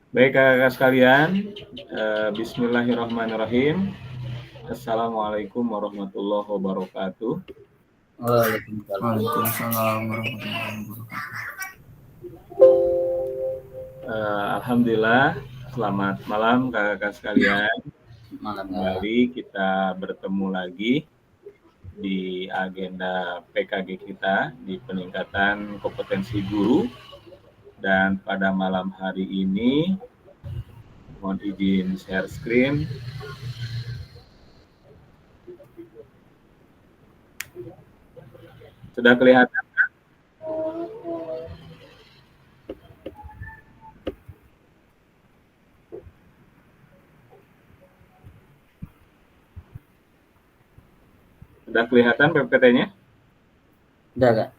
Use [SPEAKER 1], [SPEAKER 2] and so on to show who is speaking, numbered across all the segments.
[SPEAKER 1] Baik kakak sekalian, Bismillahirrahmanirrahim. Assalamualaikum warahmatullahi wabarakatuh.
[SPEAKER 2] Waalaikumsalam.
[SPEAKER 3] Waalaikumsalam warahmatullahi wabarakatuh.
[SPEAKER 1] Alhamdulillah, selamat malam kakak sekalian.
[SPEAKER 2] Malam ya.
[SPEAKER 1] Kembali kita bertemu lagi di agenda PKG kita di peningkatan kompetensi guru. Dan pada malam hari ini, mohon izin share screen. Sudah kelihatan? Sudah kelihatan PPT-nya?
[SPEAKER 2] Udah Kak?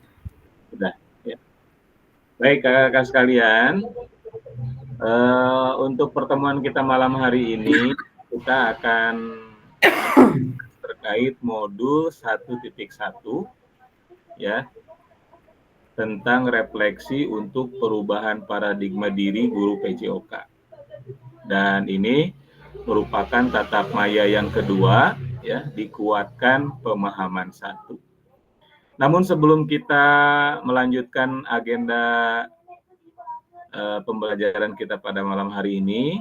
[SPEAKER 1] Sudah. Ya. Baik kakak sekalian, untuk pertemuan kita malam hari ini kita akan terkait modul 1.1 ya, tentang refleksi untuk perubahan paradigma diri guru PJOK. Dan ini merupakan tatap maya yang kedua ya, dikuatkan pemahaman 1. Namun sebelum kita melanjutkan agenda pembelajaran kita pada malam hari ini,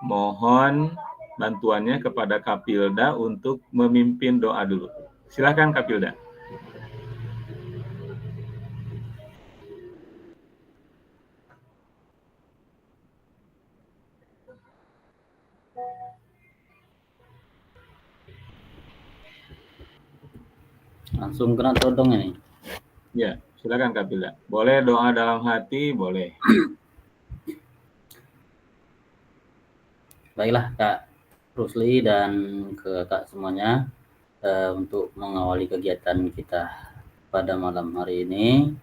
[SPEAKER 1] mohon bantuannya kepada Kapilda untuk memimpin doa dulu. Silakan Kapilda.
[SPEAKER 2] Langsung kena todong ini.
[SPEAKER 1] Ya, silakan Kapilda. Boleh doa dalam hati, boleh.
[SPEAKER 2] Baiklah Kak Rusli dan ke Kak semuanya, untuk mengawali kegiatan kita pada malam hari ini,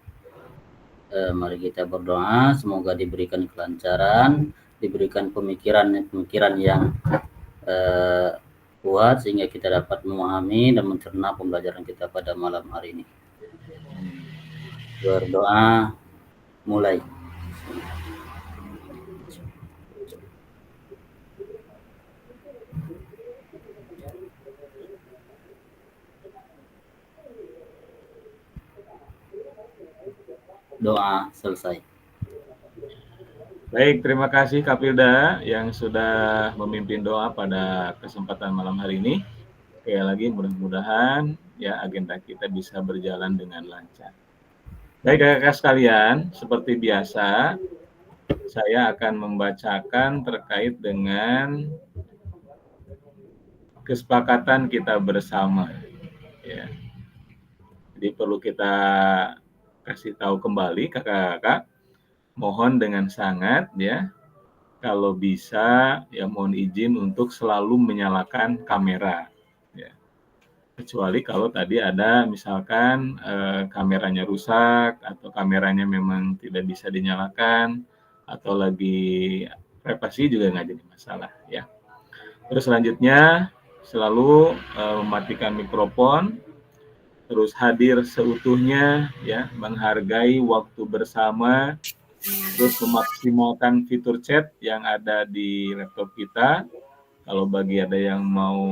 [SPEAKER 2] mari kita berdoa semoga diberikan kelancaran, diberikan pemikiran yang kuat sehingga kita dapat memahami dan mencerna pembelajaran kita pada malam hari ini. Berdoa mulai. Doa selesai.
[SPEAKER 1] Baik, terima kasih Kapilda yang sudah memimpin doa pada kesempatan malam hari ini. Sekali lagi mudah-mudahan ya agenda kita bisa berjalan dengan lancar. Baik kakak sekalian, seperti biasa saya akan membacakan terkait dengan kesepakatan kita bersama. Ya. Jadi perlu kita kasih tahu kembali kakak-kakak, mohon dengan sangat ya, kalau bisa ya mohon izin untuk selalu menyalakan kamera. Ya. Kecuali kalau tadi ada misalkan kameranya rusak atau kameranya memang tidak bisa dinyalakan atau lagi privasi juga nggak jadi masalah ya. Terus selanjutnya selalu mematikan mikrofon, terus hadir seutuhnya ya, menghargai waktu bersama, terus memaksimalkan fitur chat yang ada di laptop kita. Kalau bagi ada yang mau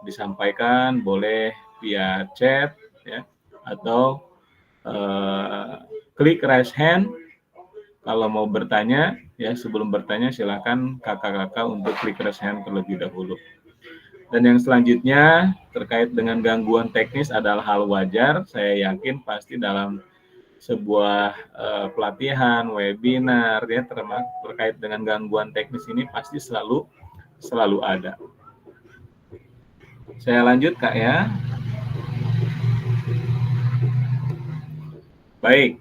[SPEAKER 1] disampaikan boleh via chat ya, atau klik raise hand. Kalau mau bertanya ya, sebelum bertanya silakan kakak-kakak untuk klik raise hand terlebih dahulu. Dan yang selanjutnya terkait dengan gangguan teknis adalah hal wajar. Saya yakin pasti dalam sebuah pelatihan, webinar ya, terkait dengan gangguan teknis ini pasti selalu ada. Saya lanjut Kak ya. Baik.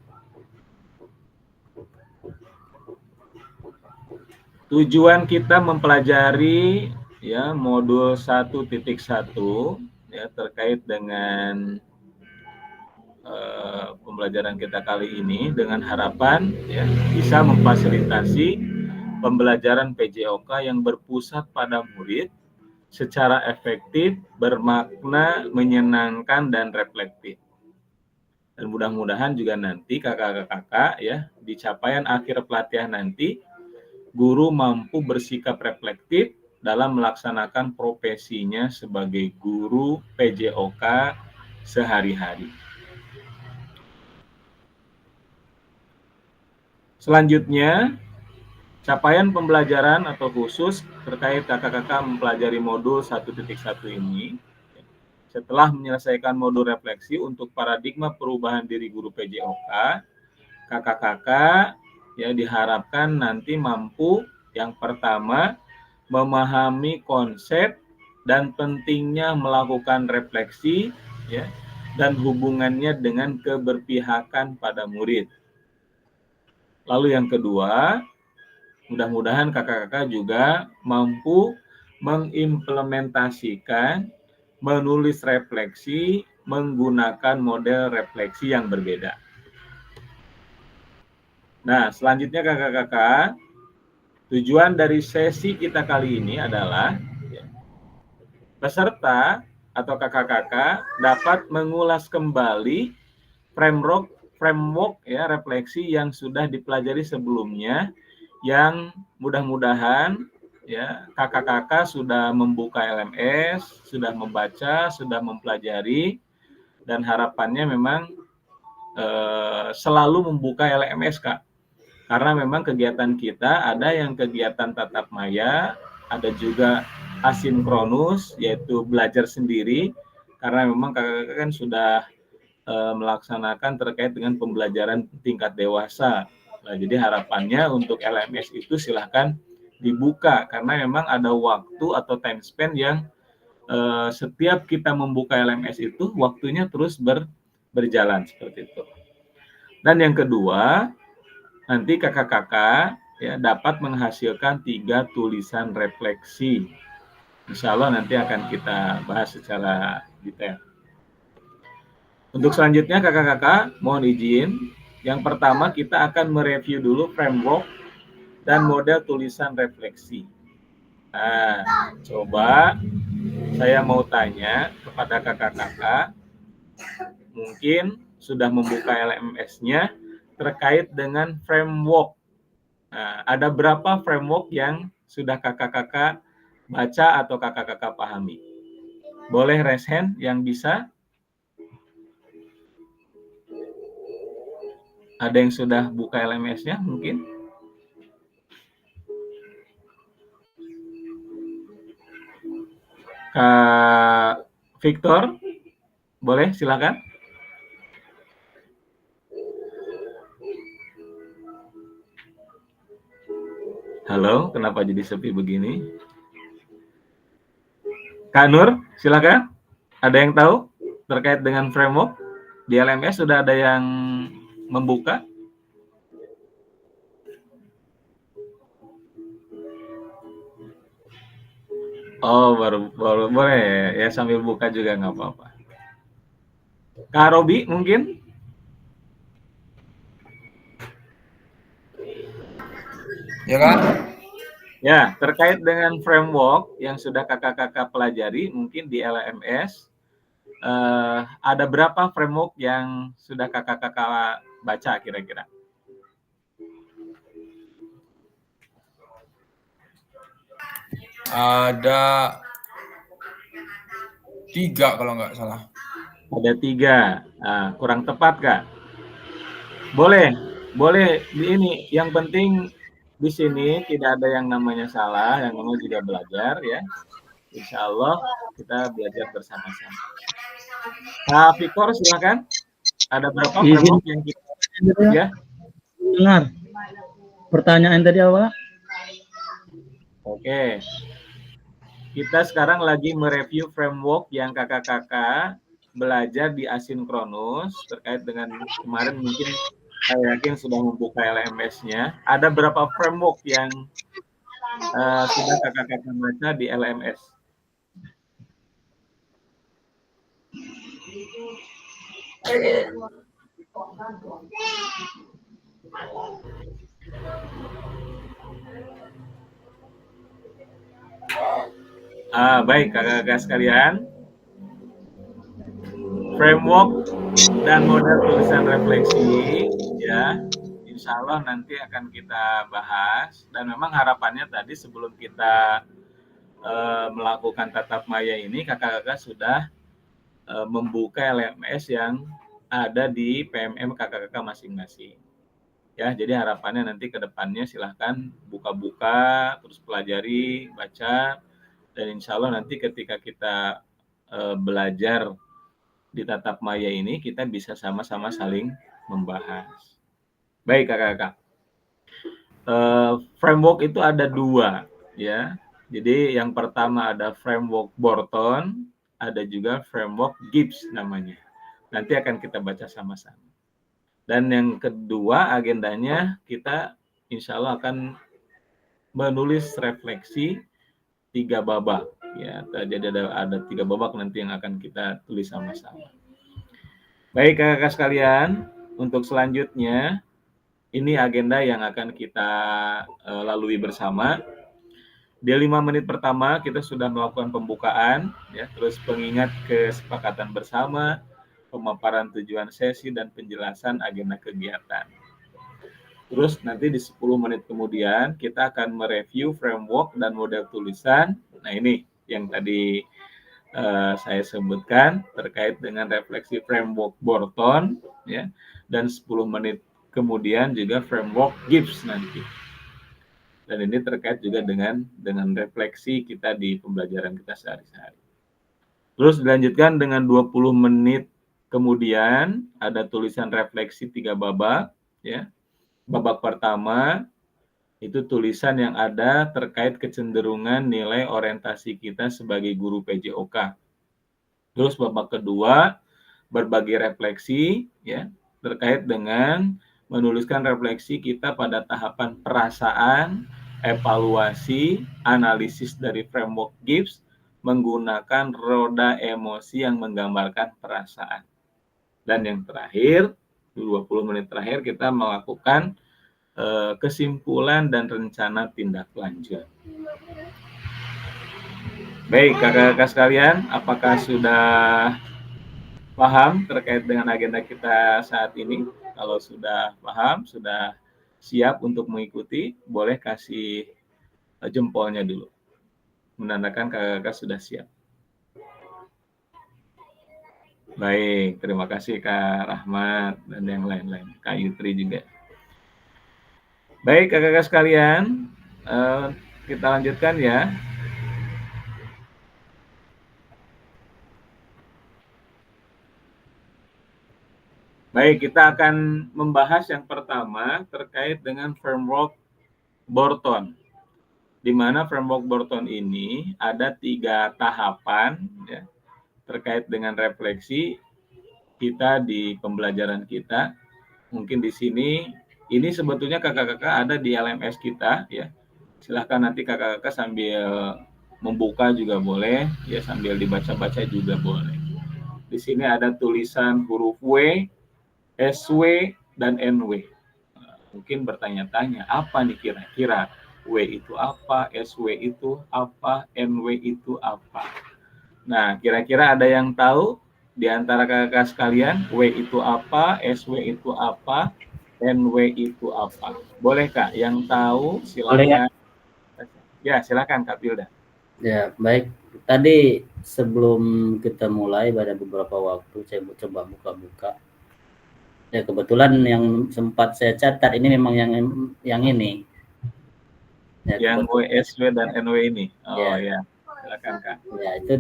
[SPEAKER 1] Tujuan kita mempelajari ya modul 1.1 ya terkait dengan pembelajaran kita kali ini dengan harapan ya bisa memfasilitasi pembelajaran PJOK yang berpusat pada murid secara efektif, bermakna, menyenangkan dan reflektif. Dan mudah-mudahan juga nanti kakak-kakak ya di capaian akhir pelatihan nanti guru mampu bersikap reflektif dalam melaksanakan profesinya sebagai guru PJOK sehari-hari. Selanjutnya, capaian pembelajaran atau khusus terkait kakak-kakak mempelajari modul 1.1 ini. Setelah menyelesaikan modul refleksi untuk paradigma perubahan diri guru PJOK, kakak-kakak ya diharapkan nanti mampu yang pertama memahami konsep dan pentingnya melakukan refleksi ya dan hubungannya dengan keberpihakan pada murid. Lalu yang kedua, mudah-mudahan kakak-kakak juga mampu mengimplementasikan, menulis refleksi menggunakan model refleksi yang berbeda. Nah, selanjutnya kakak-kakak, tujuan dari sesi kita kali ini adalah peserta atau kakak-kakak dapat mengulas kembali framework ya refleksi yang sudah dipelajari sebelumnya, yang mudah-mudahan ya kakak-kakak sudah membuka LMS, sudah membaca, sudah mempelajari, dan harapannya memang selalu membuka LMS, Kak. Karena memang kegiatan kita ada yang kegiatan tatap maya, ada juga asinkronus, yaitu belajar sendiri, karena memang kakak-kakak kan sudah melaksanakan terkait dengan pembelajaran tingkat dewasa. Nah, jadi harapannya untuk LMS itu silahkan dibuka, karena memang ada waktu atau time span yang setiap kita membuka LMS itu waktunya terus berjalan seperti itu. Dan yang kedua, nanti kakak-kakak ya dapat menghasilkan 3 tulisan refleksi. Insya Allah nanti akan kita bahas secara detail. Untuk selanjutnya kakak-kakak mohon izin, yang pertama kita akan mereview dulu framework dan model tulisan refleksi. Nah, coba saya mau tanya kepada kakak-kakak, mungkin sudah membuka LMS-nya terkait dengan framework. Nah, ada berapa framework yang sudah kakak-kakak baca atau kakak-kakak pahami? Boleh raise hand yang bisa? Ada yang sudah buka LMS-nya mungkin? Kak Victor, boleh silakan. Halo, kenapa jadi sepi begini? Kak Nur, silakan. Ada yang tahu terkait dengan framework? Di LMS sudah ada yang membuka? Oh, baru boleh ya, sambil buka juga nggak apa-apa. Kak Robi mungkin?
[SPEAKER 3] Ya kan?
[SPEAKER 1] Ya, terkait dengan framework yang sudah kakak-kakak pelajari mungkin di LMS, ada berapa framework yang sudah kakak-kakak baca kira-kira?
[SPEAKER 3] Ada 3 kalau nggak salah.
[SPEAKER 1] Ada 3. Nah, kurang tepat, Kak? Boleh ini. Yang penting di sini tidak ada yang namanya salah, yang namanya juga belajar ya. Insya Allah kita belajar bersama-sama. Nah, Victor silakan. Ada berapa framework yang kita ya?
[SPEAKER 4] Dengar. Pertanyaan tadi apa?
[SPEAKER 1] Oke. Kita sekarang lagi mereview framework yang kakak-kakak belajar di asinkronus terkait dengan kemarin, mungkin saya yakin sudah membuka LMS-nya. Ada berapa framework yang sudah kakak-kakak baca di LMS? Baik kakak-kakak sekalian, framework dan model tulisan refleksi ya, insya Allah nanti akan kita bahas. Dan memang harapannya tadi sebelum kita melakukan tatap maya ini, kakak-kakak sudah membuka LMS yang ada di PMM kakak-kakak masing-masing. Ya, jadi harapannya nanti ke depannya silahkan buka-buka, terus pelajari, baca, dan insya Allah nanti ketika kita belajar di tatap maya ini, kita bisa sama-sama saling membahas. Baik kakak-kakak, framework itu ada 2, ya. Jadi yang pertama ada framework Borton, ada juga framework Gibbs namanya. Nanti akan kita baca sama-sama. Dan yang kedua agendanya kita insya Allah akan menulis refleksi 3 babak. Ya, jadi ada 3 babak nanti yang akan kita tulis sama-sama. Baik kakak-kakak sekalian, untuk selanjutnya ini agenda yang akan kita lalui bersama. Di 5 menit pertama kita sudah melakukan pembukaan, ya, terus pengingat kesepakatan bersama, pemaparan tujuan sesi, dan penjelasan agenda kegiatan. Terus nanti di 10 menit kemudian kita akan mereview framework dan model tulisan. Nah ini yang tadi saya sebutkan terkait dengan refleksi framework Borton, ya, dan 10 menit kemudian juga framework Gibbs nanti. Dan ini terkait juga dengan refleksi kita di pembelajaran kita sehari-hari. Terus dilanjutkan dengan 20 menit kemudian ada tulisan refleksi 3 babak, ya. Babak pertama itu tulisan yang ada terkait kecenderungan nilai orientasi kita sebagai guru PJOK. Terus babak kedua berbagi refleksi, ya, terkait dengan menuliskan refleksi kita pada tahapan perasaan, evaluasi, analisis dari framework Gibbs menggunakan roda emosi yang menggambarkan perasaan. Dan yang terakhir, 20 menit terakhir kita melakukan kesimpulan dan rencana tindak lanjut. Baik, kakak-kakak sekalian, apakah sudah paham terkait dengan agenda kita saat ini? Kalau sudah paham, sudah siap untuk mengikuti, boleh kasih jempolnya dulu. Menandakan kakak-kakak sudah siap. Baik, terima kasih Kak Rahmat dan yang lain-lain. Kak Yutri juga. Baik, kakak-kakak sekalian, kita lanjutkan ya. Baik, kita akan membahas yang pertama terkait dengan framework Borton. Di mana framework Borton ini ada 3 tahapan, ya, terkait dengan refleksi kita di pembelajaran kita. Mungkin di sini, ini sebetulnya kakak-kakak ada di LMS kita, ya. Silahkan nanti kakak-kakak sambil membuka juga boleh, ya, sambil dibaca-baca juga boleh. Di sini ada tulisan huruf W, SW, dan NW. Mungkin bertanya-tanya, apa nih kira-kira? W itu apa? SW itu apa? NW itu apa? Nah, kira-kira ada yang tahu di antara kakak sekalian, W itu apa, SW itu apa, NW itu apa? Boleh Kak, yang tahu silakan. Ya, silakan Kak Pilda.
[SPEAKER 2] Ya, baik. Tadi sebelum kita mulai pada beberapa waktu saya coba buka-buka. Ya, kebetulan yang sempat saya catat ini memang yang ini. Ya,
[SPEAKER 1] yang W, SW, dan NW ini. Oh ya, silakan Kak.
[SPEAKER 2] Ya, itu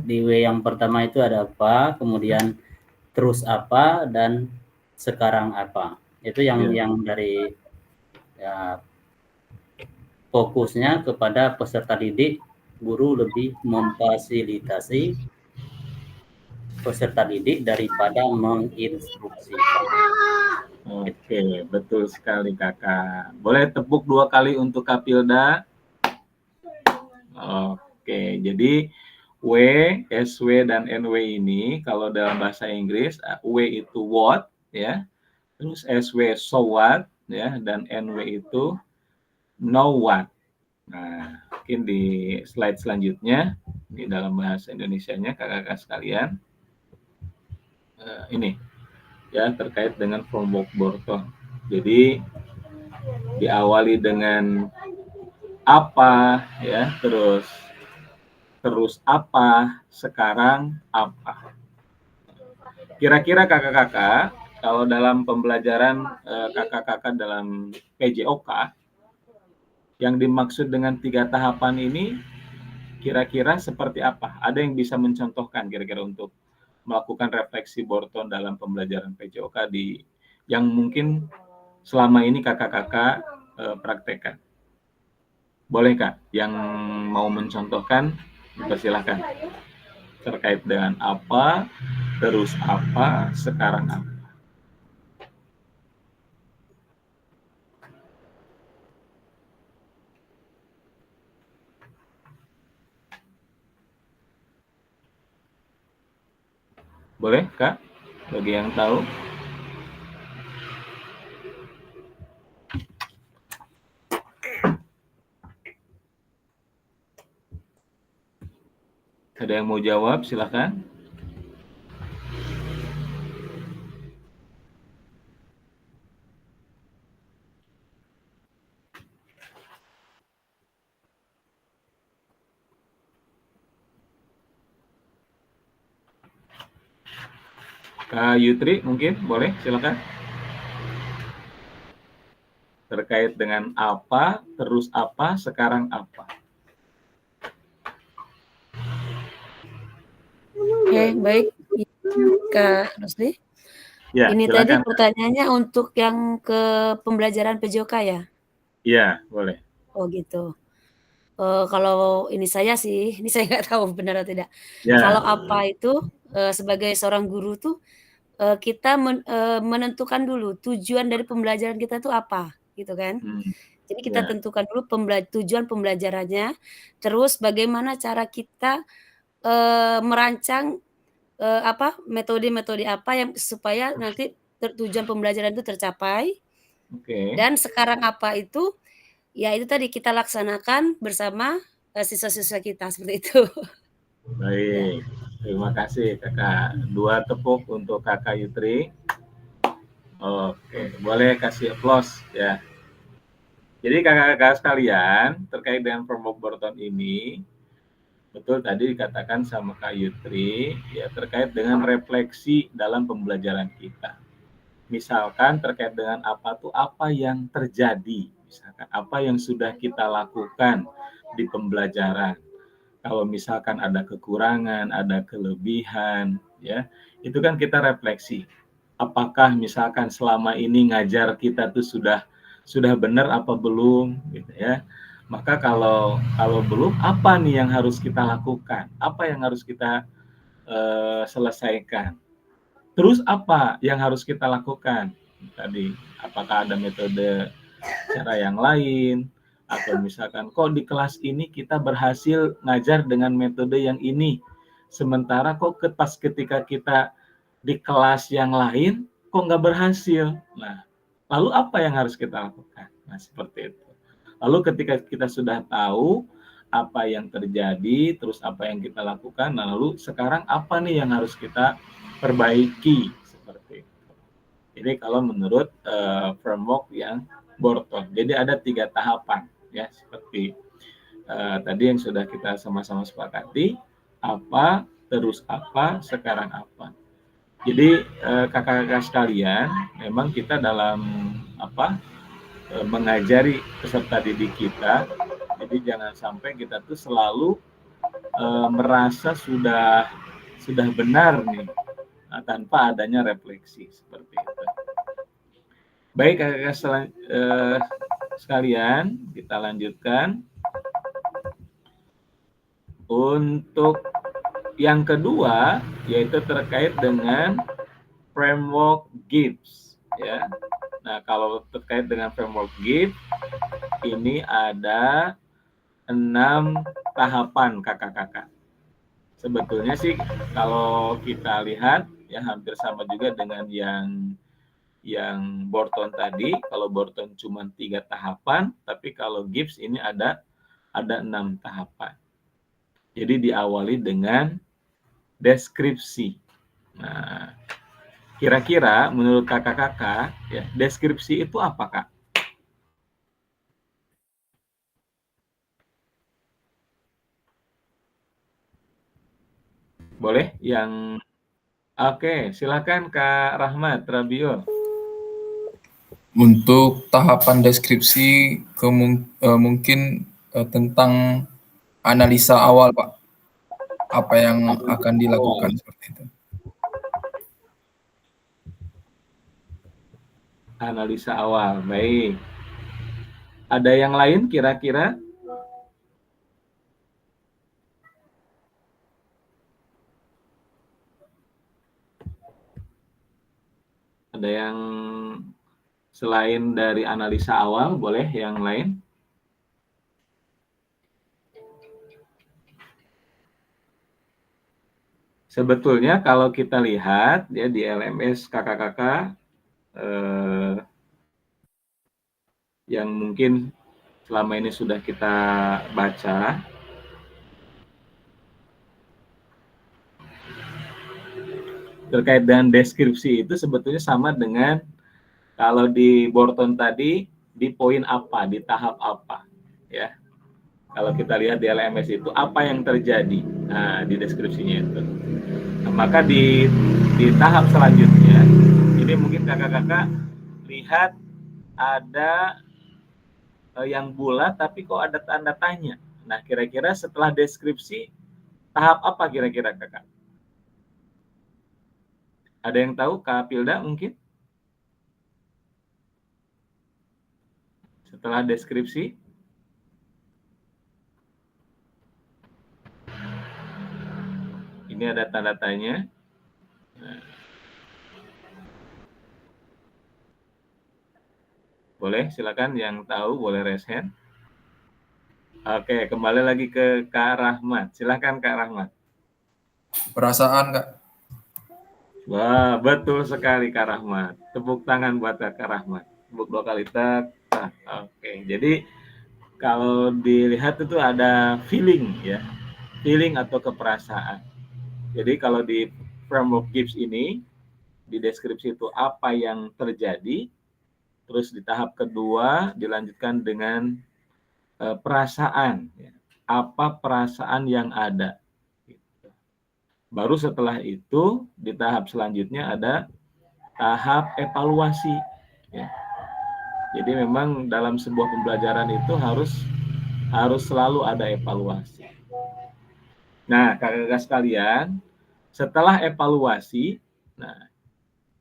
[SPEAKER 2] di W yang pertama itu ada apa, kemudian terus apa, dan sekarang apa. Itu yang dari ya, fokusnya kepada peserta didik, guru lebih memfasilitasi peserta didik daripada menginstruksikan.
[SPEAKER 1] Oke, betul sekali Kakak. Boleh tepuk 2 kali untuk Kak Pilda. Oke, jadi W, SW, dan NW ini kalau dalam bahasa Inggris, W itu what, ya. Terus SW so what, ya, dan NW itu know what. Nah, mungkin di slide selanjutnya di dalam bahasa Indonesianya kakak-kakak sekalian, ini ya terkait dengan framework Borton. Jadi diawali dengan apa ya, terus apa, sekarang apa. Kira-kira kakak-kakak kalau dalam pembelajaran kakak-kakak dalam PJOK yang dimaksud dengan 3 tahapan ini kira-kira seperti apa? Ada yang bisa mencontohkan kira-kira untuk melakukan refleksi Borton dalam pembelajaran PJOK yang mungkin selama ini kakak-kakak praktekkan? Boleh Kak, yang mau mencontohkan dipersilahkan. Terkait dengan apa, terus apa, sekarang apa. Boleh Kak, bagi yang tahu? Ada yang mau jawab, silakan. Kak Yutri mungkin boleh, silakan. Terkait dengan apa, terus apa, sekarang apa.
[SPEAKER 5] Oke, baik. Kak Rusli.
[SPEAKER 1] Ya,
[SPEAKER 5] Ini tadi
[SPEAKER 1] silakan.
[SPEAKER 5] pertanyaannya untuk yang ke pembelajaran PJOK ya?
[SPEAKER 1] Iya, boleh.
[SPEAKER 5] Oh gitu. Kalau ini saya sih, ini saya nggak tahu benar atau tidak.
[SPEAKER 1] Ya.
[SPEAKER 5] Kalau apa itu, sebagai seorang guru tuh, kita menentukan dulu tujuan dari pembelajaran kita tuh apa, gitu kan. Jadi kita
[SPEAKER 1] Ya.
[SPEAKER 5] tentukan dulu tujuan pembelajarannya, terus bagaimana cara kita, merancang, metode-metode apa yang supaya nanti tujuan pembelajaran itu tercapai.
[SPEAKER 1] Oke.
[SPEAKER 5] Dan sekarang apa itu, ya itu tadi kita laksanakan bersama, siswa-siswa kita, seperti itu. Ya.
[SPEAKER 1] Baik, terima kasih Kakak. 2 tepuk untuk Kakak Yutri. Oke, boleh kasih applause ya. Jadi kakak-kakak sekalian, terkait dengan framework Borton ini, betul tadi dikatakan sama Kak Yutri, ya terkait dengan refleksi dalam pembelajaran kita. Misalkan terkait dengan apa tuh, apa yang terjadi, misalkan apa yang sudah kita lakukan di pembelajaran. Kalau misalkan ada kekurangan, ada kelebihan, ya, itu kan kita refleksi. Apakah misalkan selama ini ngajar kita tuh sudah benar apa belum, gitu ya. Maka kalau belum, apa nih yang harus kita lakukan? Apa yang harus kita selesaikan? Terus apa yang harus kita lakukan? Tadi, apakah ada metode cara yang lain? Atau misalkan, kok di kelas ini kita berhasil ngajar dengan metode yang ini, sementara kok pas ketika kita di kelas yang lain, kok nggak berhasil? Nah, lalu apa yang harus kita lakukan? Nah, seperti itu. Lalu ketika kita sudah tahu apa yang terjadi, terus apa yang kita lakukan, nah lalu sekarang apa nih yang harus kita perbaiki, seperti itu. Ini kalau menurut framework yang Borton. Jadi ada 3 tahapan, ya, seperti tadi yang sudah kita sama-sama sepakati, apa, terus apa, sekarang apa. Jadi kakak-kakak sekalian, memang kita dalam mengajari peserta didik kita, jadi jangan sampai kita tuh selalu merasa sudah benar nih, tanpa adanya refleksi, seperti itu. Baik kakak-kakak sekalian, kita lanjutkan. Untuk yang kedua, yaitu terkait dengan framework GIPS, ya. Nah, kalau terkait dengan framework GIPS, ini ada 6 tahapan kakak-kakak. Sebetulnya sih kalau kita lihat ya hampir sama juga dengan yang Borton tadi. Kalau Borton cuma 3 tahapan, tapi kalau GIPS ini ada 6 tahapan. Jadi diawali dengan deskripsi. Nah, Kira-kira menurut kakak-kakak, ya, deskripsi itu apa, Kak? Boleh yang... Oke, silakan Kak Rahmat Rabio.
[SPEAKER 3] Untuk tahapan deskripsi mungkin tentang analisa awal, Pak. Apa yang akan dilakukan seperti itu.
[SPEAKER 1] Analisa awal, baik. Ada yang lain kira-kira? Ada yang selain dari analisa awal, boleh yang lain? Sebetulnya kalau kita lihat ya di LMS kakak-kakak yang mungkin selama ini sudah kita baca, terkait dengan deskripsi itu sebetulnya sama dengan kalau di Borton tadi di poin apa, di tahap apa, ya. Kalau kita lihat di LMS itu apa yang terjadi, nah, di deskripsinya itu. Nah, maka di tahap selanjutnya, ini mungkin kakak-kakak lihat ada yang bulat tapi kok ada tanda tanya. Nah, kira-kira setelah deskripsi tahap apa kira-kira kakak? Ada yang tahu, Kak Pilda mungkin? Setelah deskripsi? Ini ada tanda tanya. Nah. Boleh, silakan yang tahu boleh raise hand. Oke, kembali lagi ke Kak Rahmat. Silakan Kak Rahmat.
[SPEAKER 3] Perasaan, Kak.
[SPEAKER 1] Wah, betul sekali Kak Rahmat. Tepuk tangan buat Kak Rahmat. Tepuk 2 kali tak. Oke, jadi kalau dilihat itu ada feeling ya. Feeling atau keperasaan. Jadi kalau di framework Gibbs ini, di deskripsi itu apa yang terjadi, terus di tahap kedua dilanjutkan dengan perasaan. Apa perasaan yang ada. Baru setelah itu, di tahap selanjutnya ada tahap evaluasi. Ya. Jadi memang dalam sebuah pembelajaran itu harus selalu ada evaluasi. Nah, kakak-kakak sekalian, setelah evaluasi, nah,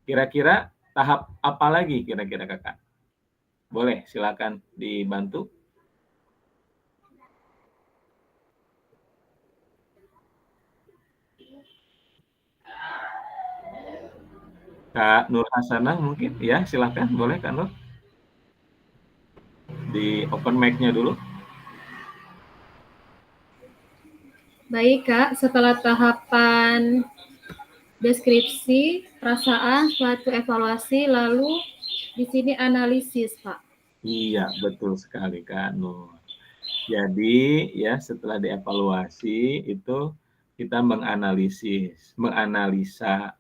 [SPEAKER 1] kira-kira tahap apa lagi kira-kira kakak? Boleh, silakan dibantu. Kak Nur Hasanah mungkin, ya silakan, boleh Kak Nur. Di open mic-nya dulu.
[SPEAKER 6] Baik Kak, setelah tahapan deskripsi, perasaan, suatu evaluasi, lalu di sini analisis, Pak.
[SPEAKER 1] Iya, betul sekali Kak Nur. Jadi ya setelah dievaluasi itu kita menganalisa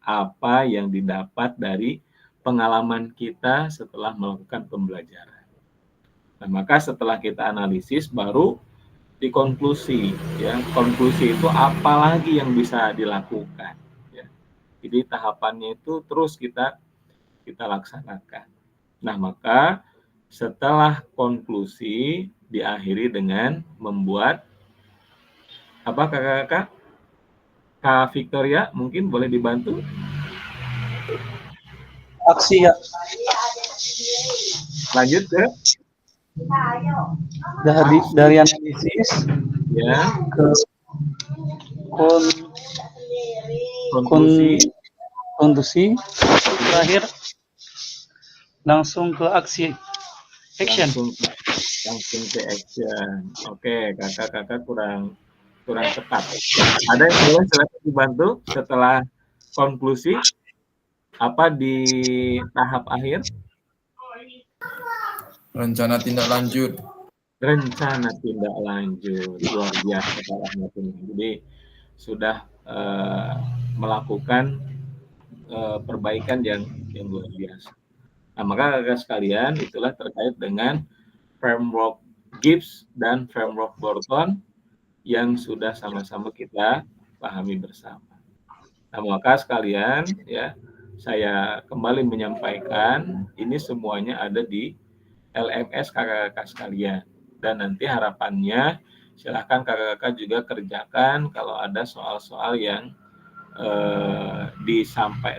[SPEAKER 1] apa yang didapat dari pengalaman kita setelah melakukan pembelajaran. Nah, maka setelah kita analisis baru dikonklusi ya. Konklusi itu apa lagi yang bisa dilakukan ya. Jadi tahapannya itu terus kita laksanakan. Nah, maka setelah konklusi diakhiri dengan membuat apa kakak-kakak? Kak Victoria mungkin boleh dibantu?
[SPEAKER 4] Aksi ya.
[SPEAKER 1] Lanjut ke
[SPEAKER 4] Dari analisis
[SPEAKER 1] ya
[SPEAKER 4] ke
[SPEAKER 1] konklusi,
[SPEAKER 4] terakhir langsung ke aksi action.
[SPEAKER 1] Langsung ke action. Oke, kakak-kakak kurang tepat. Ada yang boleh silakan dibantu setelah konklusi apa di tahap akhir?
[SPEAKER 3] Rencana tindak lanjut.
[SPEAKER 1] Rencana tindak lanjut, luar biasa Kak Rahmat ini. Jadi sudah melakukan perbaikan yang luar biasa. Nah, maka kakak sekalian, itulah terkait dengan framework Gibbs dan framework Burton yang sudah sama-sama kita pahami bersama. Nah, maka sekalian, ya, saya kembali menyampaikan ini semuanya ada di LMS kakak-kakak sekalian. Dan nanti harapannya silahkan kakak-kakak juga kerjakan kalau ada soal-soal yang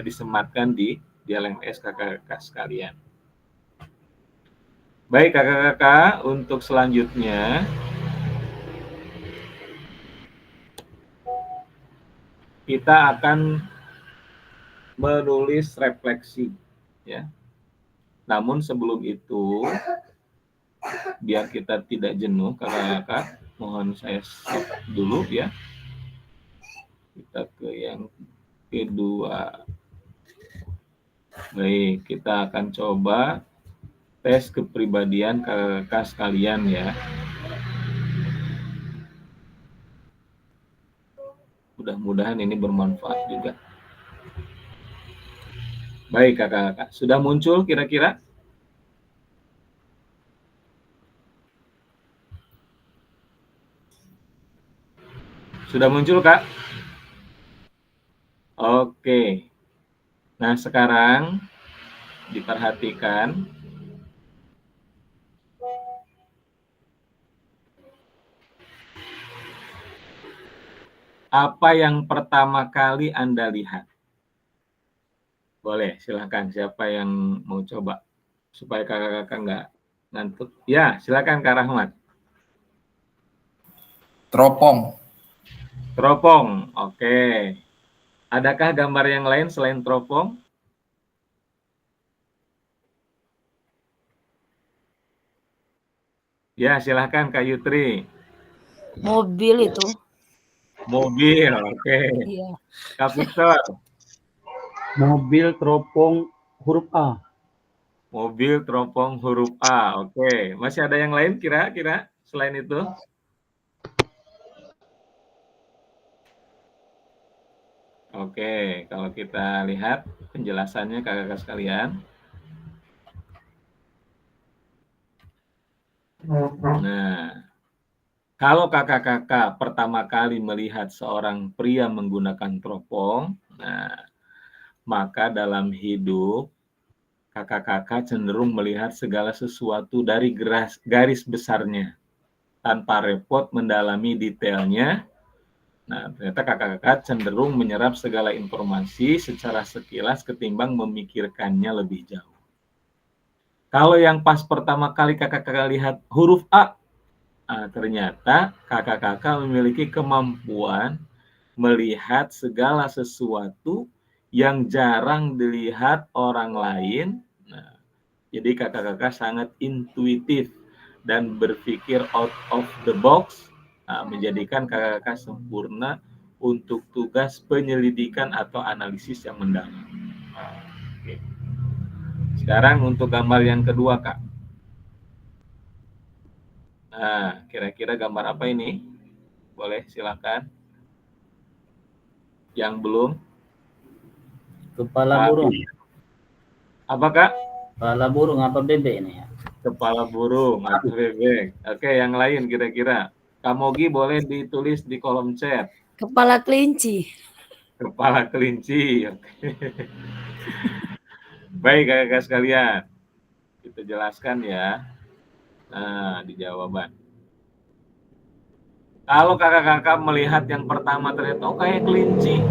[SPEAKER 1] disematkan di LMS kakak-kakak sekalian. Baik kakak-kakak, untuk selanjutnya kita akan menulis refleksi, ya. Namun sebelum itu, biar kita tidak jenuh, kakak-kakak, mohon saya stop dulu ya. Kita ke yang kedua. Baik, kita akan coba tes kepribadian kakak-kakak sekalian ya. Mudah-mudahan ini bermanfaat juga. Baik kakak-kakak, sudah muncul kira-kira? Sudah muncul kak? Oke. Nah sekarang diperhatikan. Apa yang pertama kali Anda lihat? Boleh, silakan. Siapa yang mau coba? Supaya kakak-kakak nggak ngantuk. Ya, silakan Kak Rahmat.
[SPEAKER 3] Teropong.
[SPEAKER 1] Teropong, oke. Adakah gambar yang lain selain teropong? Ya, silakan Kak Yutri.
[SPEAKER 5] Mobil itu.
[SPEAKER 1] Mobil, oke.
[SPEAKER 5] Iya.
[SPEAKER 1] Kak Victor.
[SPEAKER 4] Mobil teropong huruf A.
[SPEAKER 1] Mobil teropong huruf A, oke. Masih ada yang lain kira-kira selain itu? Oke, kalau kita lihat penjelasannya kakak-kakak sekalian. Nah, kalau kakak-kakak pertama kali melihat seorang pria menggunakan teropong, nah, maka dalam hidup kakak-kakak cenderung melihat segala sesuatu dari garis besarnya, tanpa repot mendalami detailnya. Nah, ternyata kakak-kakak cenderung menyerap segala informasi secara sekilas ketimbang memikirkannya lebih jauh. Kalau yang pas pertama kali kakak-kakak lihat huruf A, ternyata kakak-kakak memiliki kemampuan melihat segala sesuatu yang jarang dilihat orang lain. Nah, jadi kakak-kakak sangat intuitif dan berpikir out of the box, menjadikan kakak-kakak sempurna untuk tugas penyelidikan atau analisis yang mendalam. Oke. Sekarang untuk gambar yang kedua, Kak. Nah, kira-kira gambar apa ini? Boleh silakan. Yang belum?
[SPEAKER 2] Kepala burung.
[SPEAKER 1] Apa, Kak?
[SPEAKER 2] Kepala burung apa bebek ini ya?
[SPEAKER 1] Kepala burung atau bebek. Oke, yang lain kira-kira. Kamogi boleh ditulis di kolom chat.
[SPEAKER 5] Kepala kelinci.
[SPEAKER 1] Kepala kelinci. Oke. Baik kakak-kakak sekalian. Kita jelaskan ya. Nah, di jawaban. Kalau kakak-kakak melihat yang pertama ternyata kayak kelinci.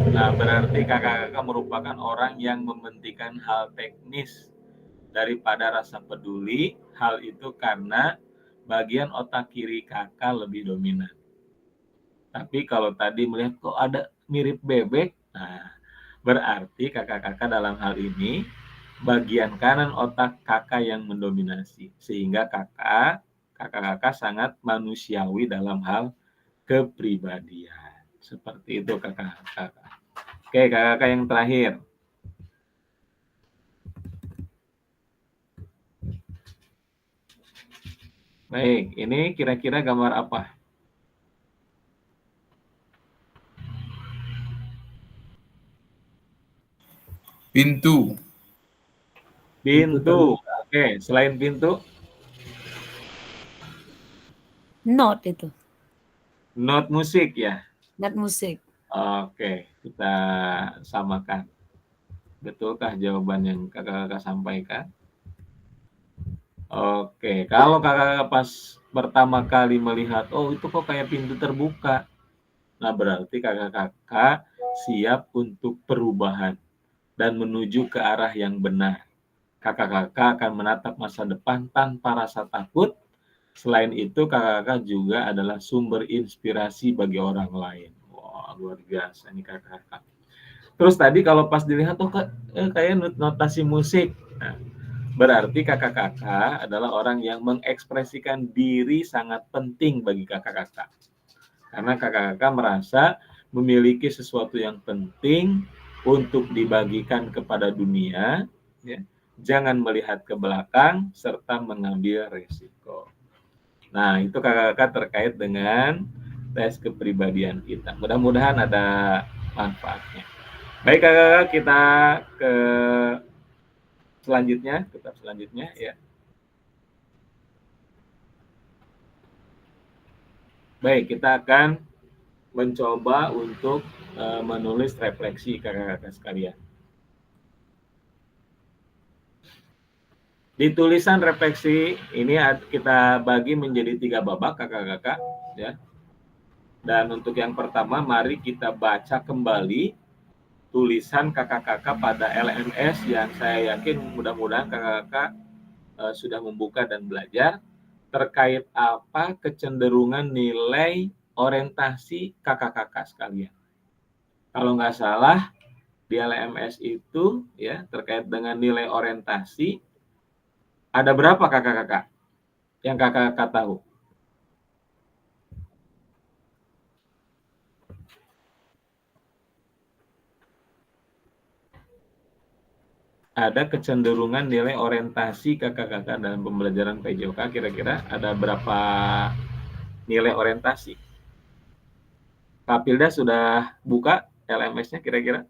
[SPEAKER 1] Nah, berarti kakak-kakak merupakan orang yang mementingkan hal teknis daripada rasa peduli. Hal itu karena bagian otak kiri kakak lebih dominan. Tapi kalau tadi melihat kok ada mirip bebek, nah berarti kakak-kakak dalam hal ini bagian kanan otak kakak yang mendominasi. Sehingga kakak-kakak sangat manusiawi dalam hal kepribadian. Seperti itu kakak-kakak. Oke, kakak-kakak yang terakhir. Baik, ini kira-kira gambar apa?
[SPEAKER 3] Pintu.
[SPEAKER 1] Pintu. Oke, selain pintu?
[SPEAKER 5] Note itu.
[SPEAKER 1] Not musik ya?
[SPEAKER 5] Not musik.
[SPEAKER 1] Oke, kita samakan. Betulkah jawaban yang kakak-kakak sampaikan? Oke, kalau kakak-kakak pas pertama kali melihat, oh itu kok kayak pintu terbuka. Nah, berarti kakak-kakak siap untuk perubahan dan menuju ke arah yang benar. Kakak-kakak akan menatap masa depan tanpa rasa takut. Selain itu, kakak-kakak juga adalah sumber inspirasi bagi orang lain. Wah, luar biasa nih kakak-kakak. Terus tadi kalau pas dilihat, oh kayak notasi musik. Nah, berarti kakak-kakak adalah orang yang mengekspresikan diri sangat penting bagi kakak-kakak. Karena kakak-kakak merasa memiliki sesuatu yang penting untuk dibagikan kepada dunia, ya. Jangan melihat ke belakang serta mengambil resiko. Nah, itu kakak-kakak terkait dengan tes kepribadian kita. Mudah-mudahan ada manfaatnya. Baik kakak-kakak, kita ke selanjutnya ya. Baik, kita akan mencoba untuk menulis refleksi kakak-kakak sekalian. Di tulisan refleksi ini kita bagi menjadi 3 babak kakak-kakak ya. Dan untuk yang pertama, mari kita baca kembali tulisan kakak-kakak pada LMS yang saya yakin mudah-mudahan kakak-kakak sudah membuka dan belajar terkait apa kecenderungan nilai orientasi kakak-kakak sekalian. Kalau nggak salah di LMS itu ya terkait dengan nilai orientasi ada berapa kakak-kakak yang kakak-kakak tahu? Ada kecenderungan nilai orientasi kakak-kakak dalam pembelajaran PJOK, kira-kira ada berapa nilai orientasi? Kak Pilda sudah buka LMS-nya kira-kira?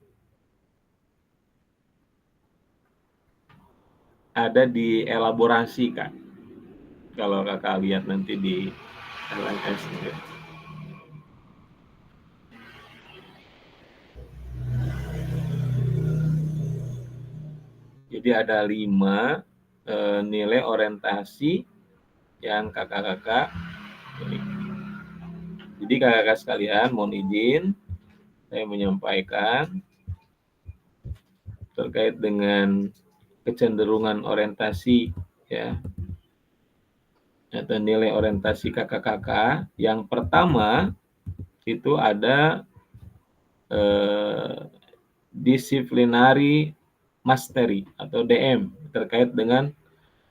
[SPEAKER 1] Ada di elaborasi, Kak. Kalau kakak lihat nanti di LMS. Jadi ada 5 nilai orientasi yang kakak-kakak miliki. Jadi kakak-kakak sekalian, mohon izin saya menyampaikan terkait dengan kecenderungan orientasi ya atau nilai orientasi kakak-kakak. Yang pertama itu ada disciplinary mastery atau DM terkait dengan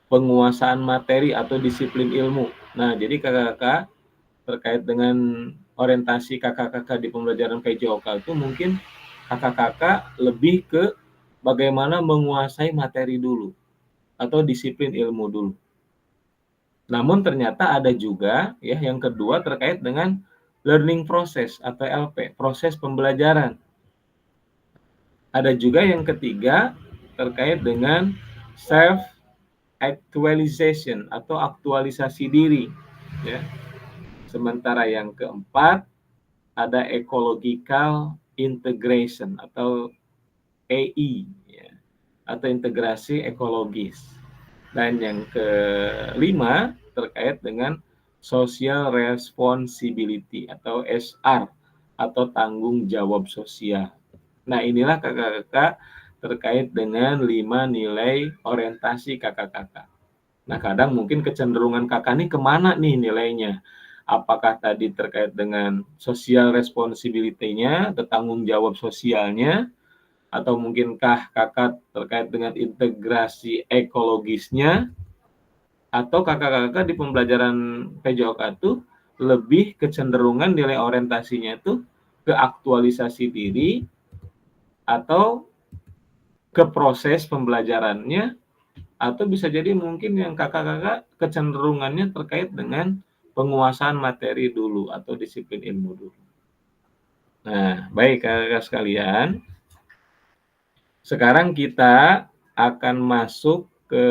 [SPEAKER 1] penguasaan materi atau disiplin ilmu. Nah, jadi kakak-kakak terkait dengan orientasi kakak-kakak di pembelajaran PJOK itu mungkin kakak-kakak lebih ke bagaimana menguasai materi dulu atau disiplin ilmu dulu. Namun ternyata ada juga ya yang kedua terkait dengan learning process atau LP, proses pembelajaran. Ada juga yang ketiga terkait dengan self actualization atau aktualisasi diri ya. Sementara yang keempat ada ecological integration atau EI ya, atau integrasi ekologis. Dan yang kelima terkait dengan social responsibility atau SR atau tanggung jawab sosial. Nah, inilah kakak-kakak terkait dengan 5 nilai orientasi kakak-kakak. Nah, kadang mungkin kecenderungan kakak ini kemana nih nilainya? Apakah tadi terkait dengan social responsibility-nya, atau tanggung jawab sosialnya, atau mungkinkah kakak terkait dengan integrasi ekologisnya, atau kakak-kakak di pembelajaran PJOK itu lebih kecenderungan nilai orientasinya itu ke aktualisasi diri, atau ke proses pembelajarannya, atau bisa jadi mungkin yang kakak-kakak kecenderungannya terkait dengan penguasaan materi dulu atau disiplin ilmu dulu. Nah, baik kakak-kakak sekalian, Sekarang kita akan masuk ke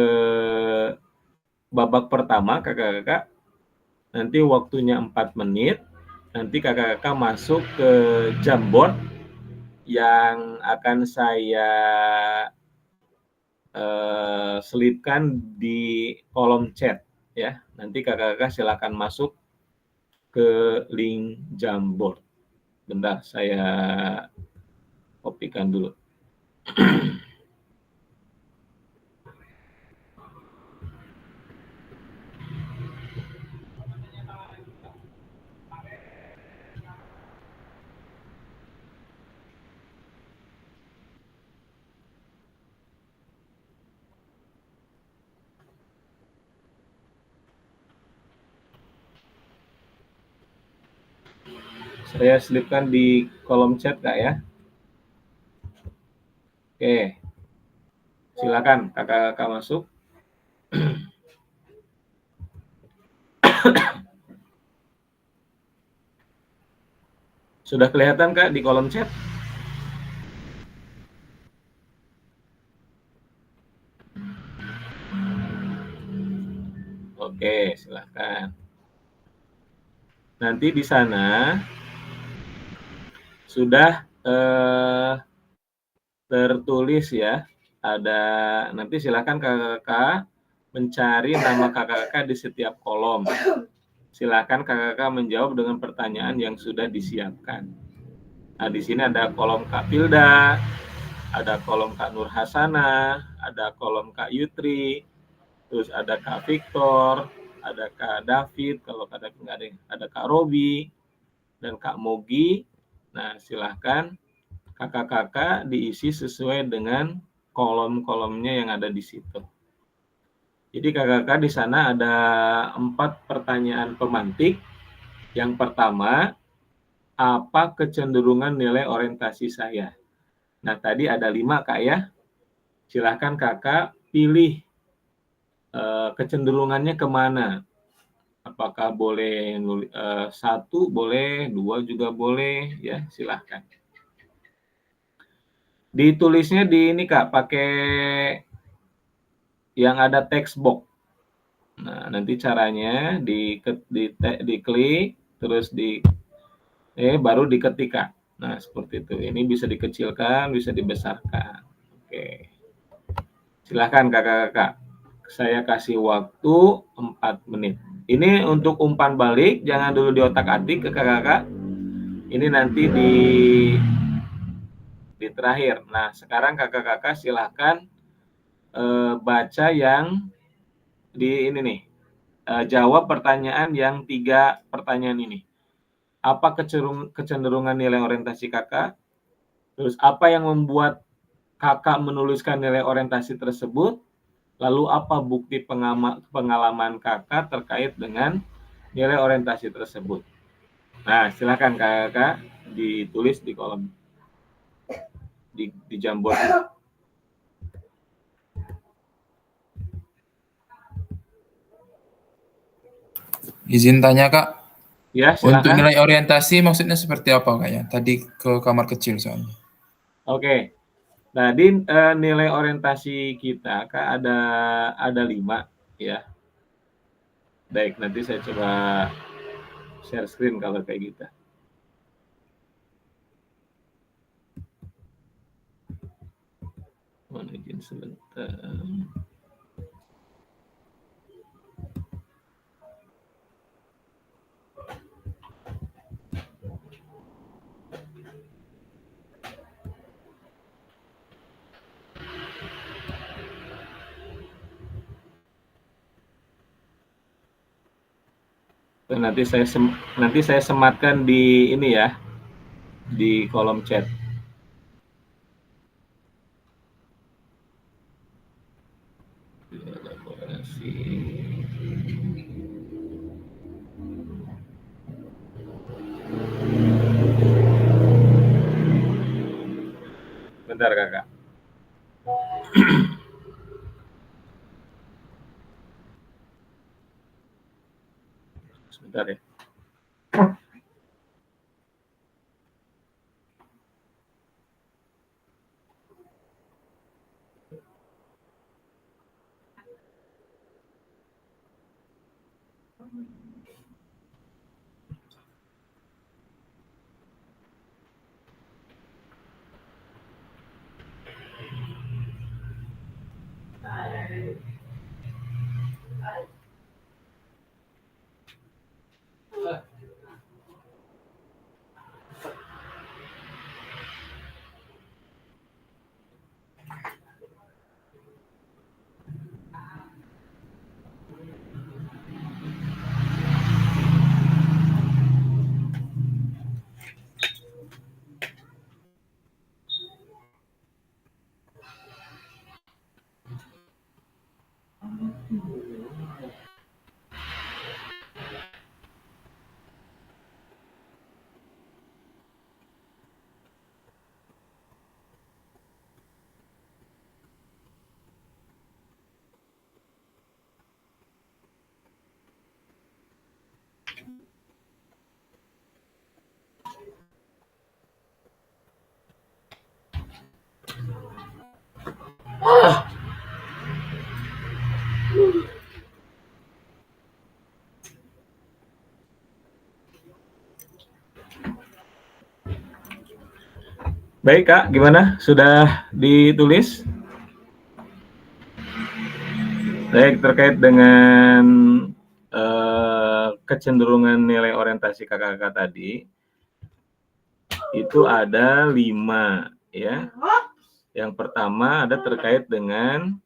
[SPEAKER 1] babak pertama, kakak-kakak. Nanti waktunya 4 menit. Nanti kakak-kakak masuk ke Jamboard yang akan saya selipkan di kolom chat ya. Nanti kakak-kakak silakan masuk ke link Jamboard. Bentar, saya kopikan dulu. Saya selipkan di kolom chat, Kak, ya. Oke. Silakan kakak-kakak masuk. Sudah kelihatan, Kak, di kolom chat? Oke, silakan. Nanti di sana sudah tertulis ya, ada, nanti silakan kakak-kakak mencari nama kakak-kakak di setiap kolom. Silakan kakak-kakak menjawab dengan pertanyaan yang sudah disiapkan. Nah, di sini ada kolom Kak Pilda, ada kolom Kak Nur Hasana, ada kolom Kak Yutri, terus ada Kak Victor, ada Kak David, kalau Kak David nggak ada Kak Robi, dan Kak Mogi. Nah, silahkan kakak-kakak diisi sesuai dengan kolom-kolomnya yang ada di situ. Jadi kakak-kakak di sana ada 4 pertanyaan pemantik. Yang pertama, apa kecenderungan nilai orientasi saya? Nah, tadi ada 5, Kak, ya. Silahkan kakak pilih kecenderungannya kemana. Apakah boleh 1 boleh, 2 juga boleh, ya silahkan. Ditulisnya di ini, Kak, pakai yang ada text box. Nah, nanti caranya diklik, terus baru diketikkan. Nah, seperti itu. Ini bisa dikecilkan, bisa dibesarkan. Oke. Silahkan kakak-kakak. Saya kasih waktu 4 menit. Ini untuk umpan balik, jangan dulu diotak-atik ke kakak-kakak. Ini nanti di terakhir. Nah, sekarang kakak-kakak silahkan baca yang di ini nih. Jawab pertanyaan yang 3 pertanyaan ini. Apa kecenderungan nilai orientasi kakak? Terus apa yang membuat kakak menuliskan nilai orientasi tersebut? Lalu apa bukti pengalaman kakak terkait dengan nilai orientasi tersebut? Nah, silakan kakak ditulis di kolom di Jamboard.
[SPEAKER 3] Izin tanya, Kak.
[SPEAKER 1] Ya,
[SPEAKER 3] Untuk
[SPEAKER 1] silakan.
[SPEAKER 3] nilai orientasi maksudnya seperti apa, Kak, ya? Tadi ke kamar kecil soalnya.
[SPEAKER 1] Oke. Nah, di nilai orientasi kita Kak ada 5 ya. Baik, nanti saya coba share screen kalau kayak gitu. Mohon izin sebentar. Nanti saya sematkan di ini ya, di kolom chat. Elaborasi. Bentar kakak. Sebentar ya. Baik Kak, gimana? Sudah ditulis? Baik, terkait dengan kecenderungan nilai orientasi kakak-kakak tadi, itu ada 5 ya. Yang pertama ada terkait dengan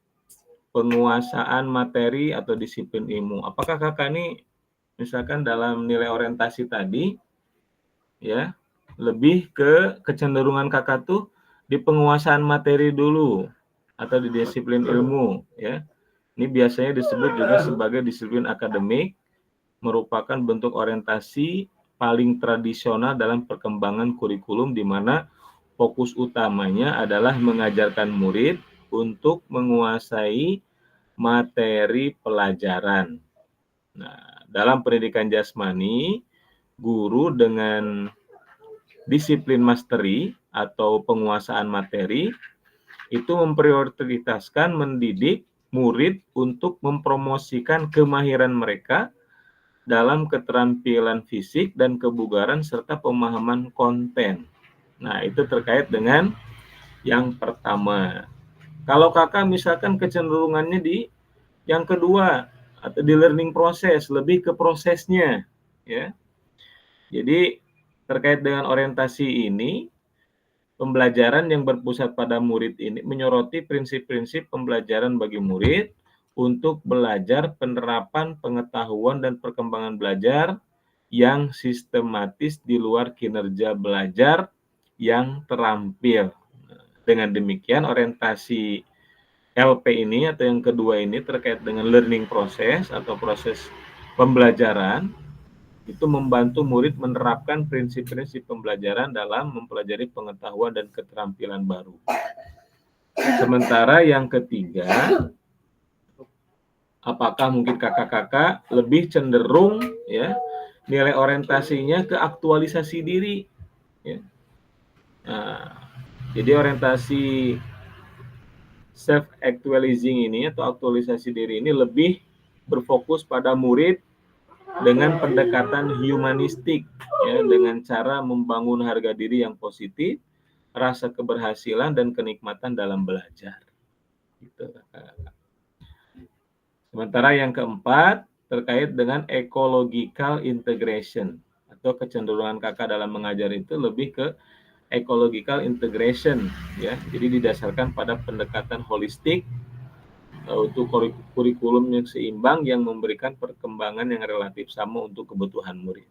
[SPEAKER 1] penguasaan materi atau disiplin ilmu. Apakah kakak ini misalkan dalam nilai orientasi tadi ya, lebih ke kecenderungan kakak tuh di penguasaan materi dulu atau di disiplin ilmu ya. Ini biasanya disebut juga sebagai disiplin akademik, merupakan bentuk orientasi paling tradisional dalam perkembangan kurikulum di mana fokus utamanya adalah mengajarkan murid untuk menguasai materi pelajaran. Nah, dalam pendidikan jasmani, guru dengan disiplin mastery atau penguasaan materi itu memprioritaskan mendidik murid untuk mempromosikan kemahiran mereka dalam keterampilan fisik dan kebugaran serta pemahaman konten. Nah, itu terkait dengan yang pertama. Kalau kakak misalkan kecenderungannya di yang kedua atau di learning proses, lebih ke prosesnya, ya. Jadi terkait dengan orientasi ini, pembelajaran yang berpusat pada murid ini menyoroti prinsip-prinsip pembelajaran bagi murid untuk belajar penerapan pengetahuan dan perkembangan belajar yang sistematis di luar kinerja belajar yang terampil. Dengan demikian, orientasi LP ini atau yang kedua ini terkait dengan learning process atau proses pembelajaran itu membantu murid menerapkan prinsip-prinsip pembelajaran dalam mempelajari pengetahuan dan keterampilan baru. Sementara yang ketiga, apakah mungkin kakak-kakak lebih cenderung ya nilai orientasinya ke aktualisasi diri ya. Nah, jadi orientasi self actualizing ini atau aktualisasi diri ini lebih berfokus pada murid dengan pendekatan humanistik ya, dengan cara membangun harga diri yang positif, rasa keberhasilan dan kenikmatan dalam belajar. Gitu. Sementara yang keempat terkait dengan ecological integration atau kecenderungan kakak dalam mengajar itu lebih ke ecological integration ya. Jadi didasarkan pada pendekatan holistik untuk kurikulum yang seimbang yang memberikan perkembangan yang relatif sama untuk kebutuhan murid.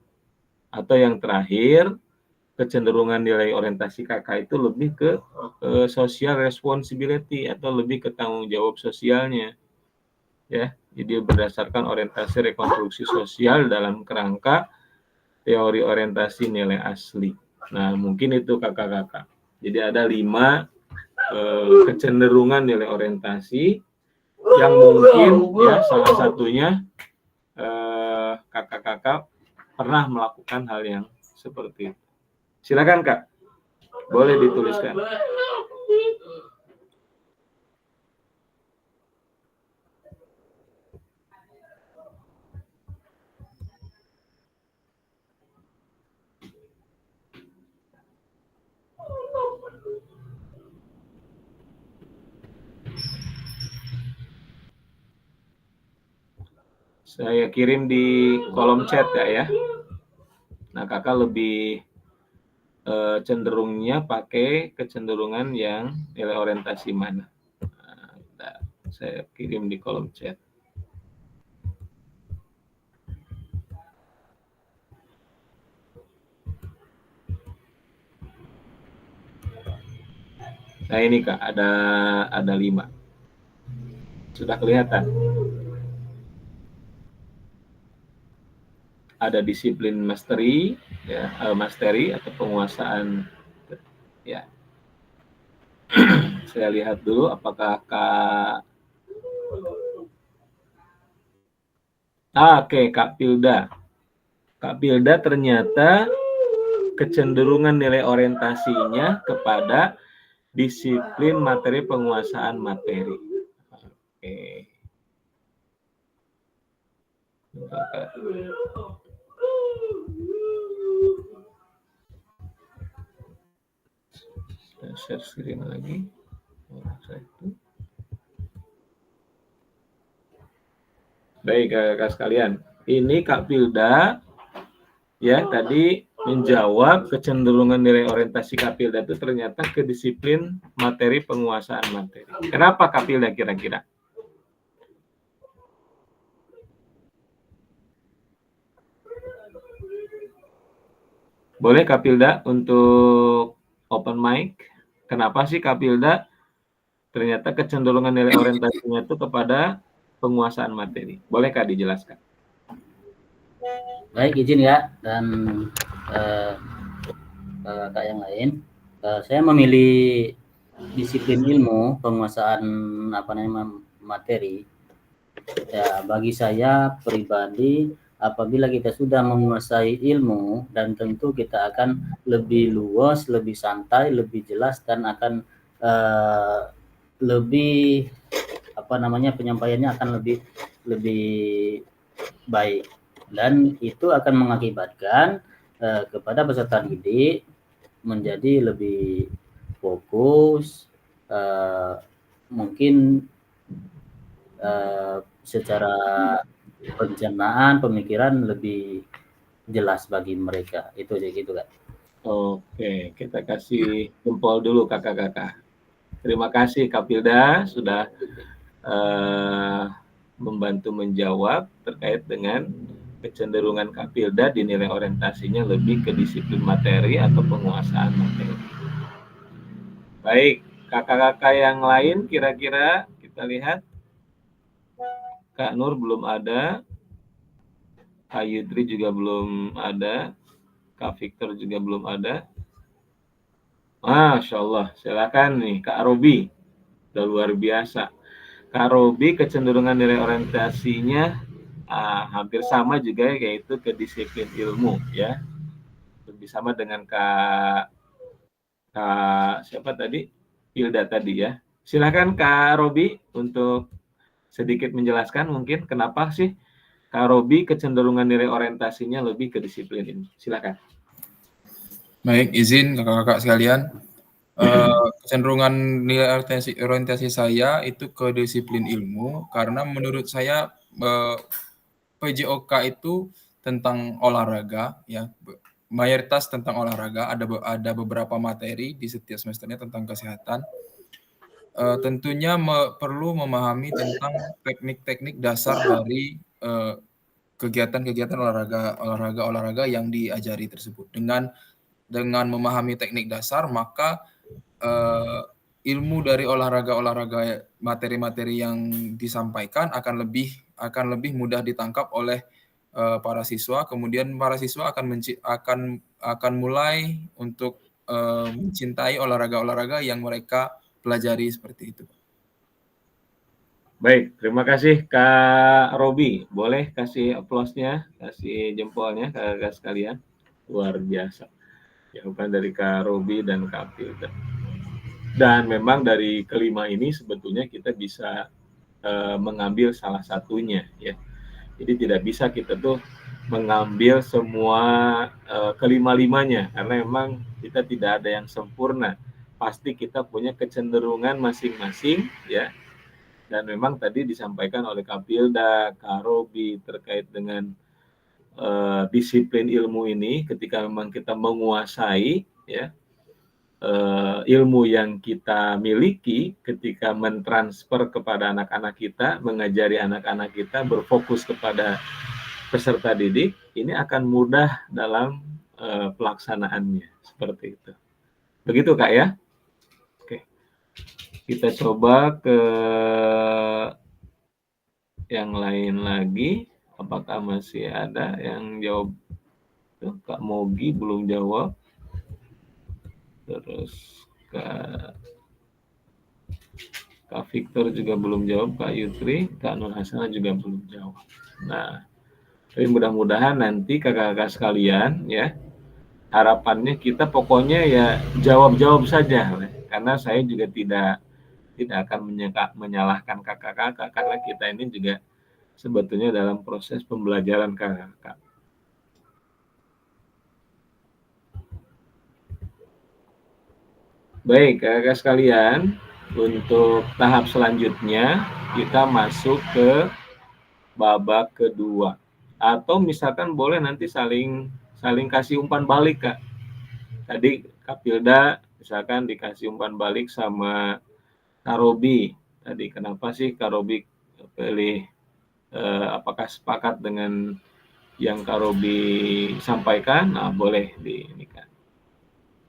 [SPEAKER 1] Atau yang terakhir, kecenderungan nilai orientasi kakak itu lebih ke social responsibility atau lebih ke tanggung jawab sosialnya. Ya, jadi berdasarkan orientasi rekonstruksi sosial dalam kerangka teori orientasi nilai asli. Nah, mungkin itu kakak-kakak. Jadi ada 5 kecenderungan nilai orientasi yang mungkin ya salah satunya kakak-kakak pernah melakukan hal yang seperti itu. Silakan Kak, boleh dituliskan. Saya kirim di kolom chat Kak ya. Nah, Kakak lebih cenderungnya pakai kecenderungan yang nilai orientasi mana. Nah, saya kirim di kolom chat. Nah ini Kak, ada 5. Sudah kelihatan. Ada disiplin mastery, ya, mastery atau penguasaan, ya. Saya lihat dulu apakah Kak. Oke, Kak Pilda. Kak Pilda ternyata kecenderungan nilai orientasinya kepada disiplin materi penguasaan materi. Oke. Share screen lagi. Baik kakak sekalian, ini Kak Pilda ya tadi menjawab kecenderungan nilai orientasi Kak Pilda itu ternyata ke disiplin materi penguasaan materi. Kenapa Kak Pilda kira-kira? Boleh Kak Pilda untuk open mic? Kenapa sih Kak Pilda ternyata kecenderungan nilai orientasinya itu kepada penguasaan materi? Boleh Kak dijelaskan?
[SPEAKER 2] Baik, izin ya, dan kakak yang lain, saya memilih disiplin ilmu penguasaan materi. Ya, bagi saya pribadi, apabila kita sudah menguasai ilmu, dan tentu kita akan lebih luas, lebih santai, lebih jelas, dan akan lebih penyampaiannya akan lebih baik, dan itu akan mengakibatkan kepada peserta didik menjadi lebih fokus, mungkin secara perencanaan pemikiran lebih jelas bagi mereka. Itu aja gitu Kak.
[SPEAKER 1] Oke, kita kasih jempol dulu kakak-kakak. Terima kasih Kak Pilda sudah membantu menjawab terkait dengan kecenderungan Kak Pilda di nilai orientasinya lebih ke disiplin materi atau penguasaan materi. Baik, kakak-kakak yang lain kira-kira kita lihat. Kak Nur belum ada, Kak Yudri juga belum ada, Kak Victor juga belum ada. Masya Allah, silakan nih Kak Robi, udah luar biasa. Kak Robi kecenderungan nilai orientasinya hampir sama juga, yaitu ke disiplin ilmu ya. Lebih sama dengan Kak siapa tadi? Pilda tadi ya. Silakan Kak Robi untuk sedikit menjelaskan mungkin kenapa sih Kak Robi kecenderungan nilai orientasinya lebih ke disiplin ini. Silakan.
[SPEAKER 3] Baik, izin kakak-kakak sekalian. Kecenderungan nilai orientasi saya itu ke disiplin ilmu karena menurut saya PJOK itu tentang olahraga ya, mayoritas tentang olahraga, ada beberapa materi di setiap semesternya tentang kesehatan. Tentunya perlu memahami tentang teknik-teknik dasar dari kegiatan-kegiatan olahraga yang diajari tersebut. Dengan memahami teknik dasar, maka ilmu dari olahraga materi-materi yang disampaikan akan lebih mudah ditangkap oleh para siswa. Kemudian para siswa akan mulai untuk mencintai olahraga-olahraga yang mereka pelajari seperti itu.
[SPEAKER 1] Baik, terima kasih Kak Robi. Boleh kasih aplausnya, kasih jempolnya kakak sekalian. Luar biasa. Jawaban dari Kak Robi dan Kak Pilda. Dan memang dari kelima ini sebetulnya kita bisa mengambil salah satunya ya. Jadi tidak bisa kita tuh mengambil semua kelima-limanya karena memang kita tidak ada yang sempurna. Pasti kita punya kecenderungan masing-masing ya. Dan memang tadi disampaikan oleh Kak Pilda, Kak Robi terkait dengan disiplin ilmu ini, ketika memang kita menguasai ya ilmu yang kita miliki, ketika mentransfer kepada anak-anak kita, mengajari anak-anak kita, berfokus kepada peserta didik, ini akan mudah dalam pelaksanaannya, seperti itu. Begitu Kak ya? Oke. Kita coba ke yang lain lagi. Apakah masih ada yang jawab? Tuh, Kak Mogi belum jawab. Terus Kak Victor juga belum jawab. Kak Yutri, Kak Nur Hasanah juga belum jawab. Nah, tapi mudah-mudahan nanti kakak-kakak sekalian ya, harapannya kita pokoknya ya jawab-jawab saja, karena saya juga tidak akan menyalahkan kakak-kakak, karena kita ini juga sebetulnya dalam proses pembelajaran kakak-kakak. Baik, kakak-kakak sekalian, untuk tahap selanjutnya kita masuk ke babak kedua. Atau misalkan boleh nanti saling kasih umpan balik, Kak. Tadi Kak Pilda misalkan dikasih umpan balik sama Kak Robi. Tadi kenapa sih Kak Robi pilih, apakah sepakat dengan yang Kak Robi sampaikan? Nah, boleh ini kan.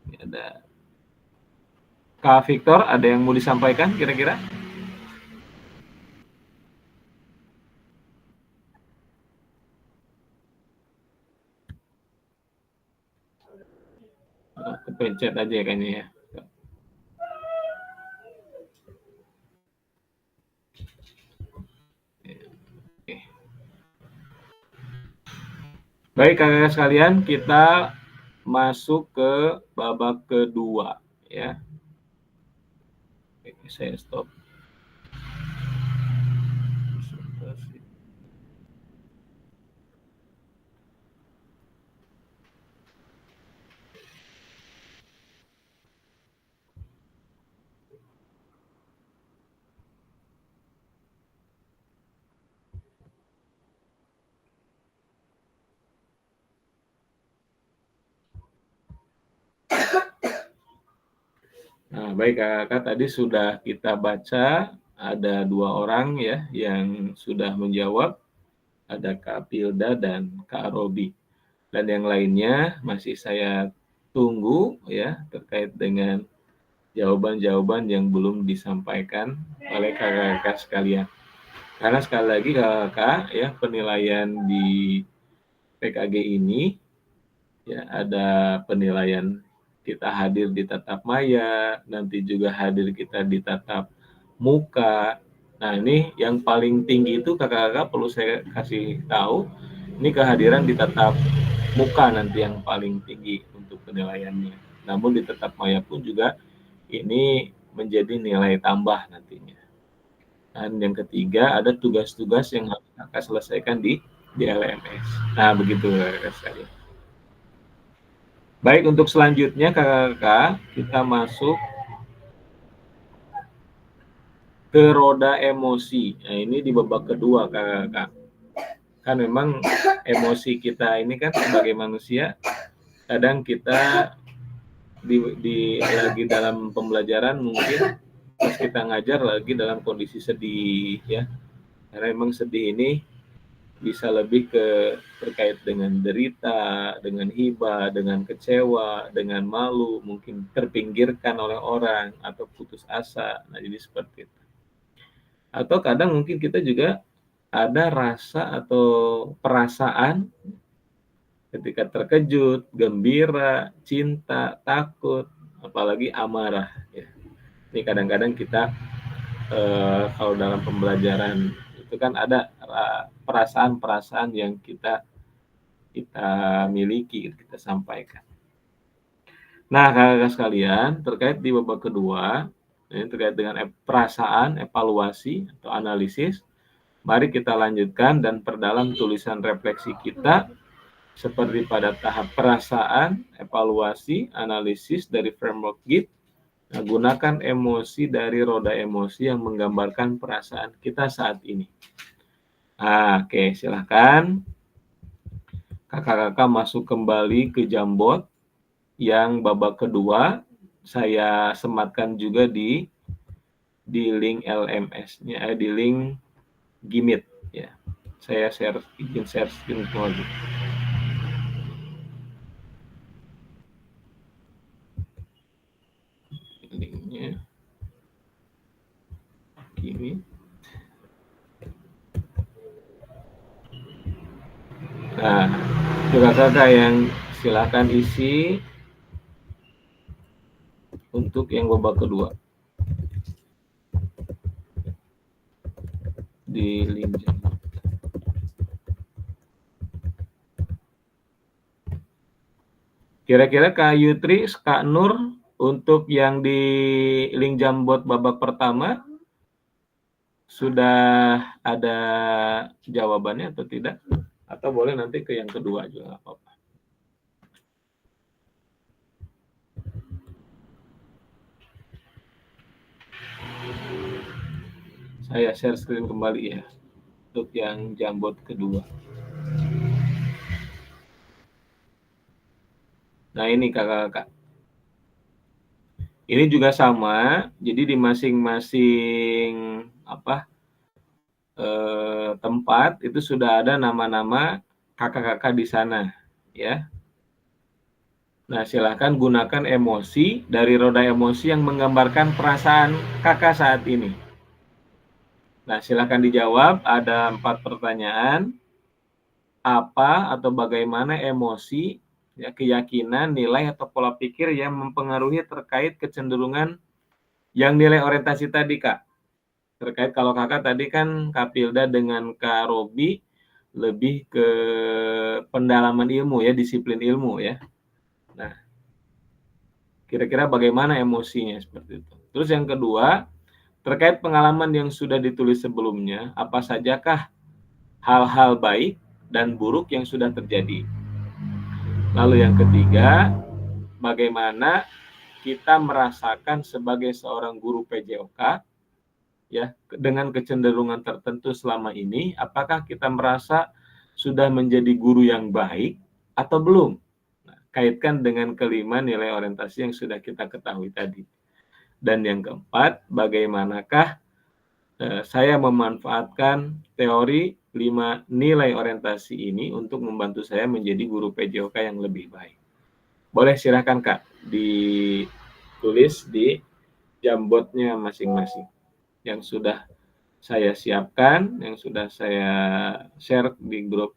[SPEAKER 1] Ini ada Kak Victor, ada yang mau disampaikan kira-kira? Kepencet aja kayaknya ya. Baik kakak sekalian, kita masuk ke babak kedua ya. Oke, saya stop. Nah, baik kakak, tadi sudah kita baca ada 2 orang ya yang sudah menjawab, ada Kak Pilda dan Kak Robi. Dan yang lainnya masih saya tunggu ya terkait dengan jawaban-jawaban yang belum disampaikan oleh kakak-kakak sekalian. Karena sekali lagi kakak ya, penilaian di PKG ini ya ada penilaian kita hadir di tatap maya, nanti juga hadir kita di tatap muka. Nah, ini yang paling tinggi itu kakak-kakak perlu saya kasih tahu, ini kehadiran di tatap muka nanti yang paling tinggi untuk penilaiannya. Namun di tatap maya pun juga ini menjadi nilai tambah nantinya. Dan yang ketiga ada tugas-tugas yang harus kakak selesaikan di LMS. Nah, begitu kakak sekalian. Baik, untuk selanjutnya kakak-kakak kita masuk ke roda emosi. Nah, ini di babak kedua kakak-kakak. Kan memang emosi kita ini kan sebagai manusia, kadang kita lagi dalam pembelajaran mungkin pas kita ngajar lagi dalam kondisi sedih ya. Karena memang sedih ini bisa lebih terkait dengan derita, dengan hibah, dengan kecewa, dengan malu, mungkin terpinggirkan oleh orang atau putus asa. Nah, jadi seperti itu. Atau kadang mungkin kita juga ada rasa atau perasaan ketika terkejut, gembira, cinta, takut, apalagi amarah. Ya. Ini kadang-kadang kita kalau dalam pembelajaran itu kan ada perasaan-perasaan yang kita miliki, kita sampaikan. Nah, kakak-kakak sekalian, terkait di babak kedua, ini terkait dengan perasaan, evaluasi atau analisis, mari kita lanjutkan dan perdalam tulisan refleksi kita seperti pada tahap perasaan, evaluasi, analisis dari framework GIT Nah, gunakan emosi dari roda emosi yang menggambarkan perasaan kita saat ini. Oke, silahkan. Kakak-kakak masuk kembali ke Jambot yang babak kedua. Saya sematkan juga di link LMS-nya, di link Gimit ya. Saya izin share screen lagi. Linknya Gimit. Nah, kakak-kakak yang silakan isi untuk yang babak kedua di link Jambot. Kira-kira Kak Yutri, Kak Nur, untuk yang di link Jambot babak pertama sudah ada jawabannya atau tidak? Atau boleh nanti ke yang kedua juga nggak apa-apa. Saya share screen kembali ya untuk yang Jambot kedua. Nah ini kakak-kakak. Ini juga sama, jadi di masing-masing tempat itu sudah ada nama-nama kakak-kakak di sana, ya. Nah, silahkan gunakan emosi dari roda emosi yang menggambarkan perasaan kakak saat ini. Nah, silahkan dijawab. Ada 4 pertanyaan. Apa atau bagaimana emosi, ya, keyakinan, nilai atau pola pikir yang mempengaruhi terkait kecenderungan yang nilai orientasi tadi, Kak. Terkait kalau kakak tadi kan Kak Pilda dengan Kak Robi lebih ke pendalaman ilmu ya, disiplin ilmu ya. Nah, kira-kira bagaimana emosinya seperti itu. Terus yang kedua, terkait pengalaman yang sudah ditulis sebelumnya, apa sajakah hal-hal baik dan buruk yang sudah terjadi. Lalu yang ketiga, bagaimana kita merasakan sebagai seorang guru PJOK ya, dengan kecenderungan tertentu selama ini, apakah kita merasa sudah menjadi guru yang baik atau belum? Nah, kaitkan dengan kelima nilai orientasi yang sudah kita ketahui tadi. Dan yang keempat, bagaimanakah saya memanfaatkan teori 5 nilai orientasi ini untuk membantu saya menjadi guru PJOK yang lebih baik. Boleh silakan Kak, ditulis di Jambotnya masing-masing yang sudah saya siapkan, yang sudah saya share di grup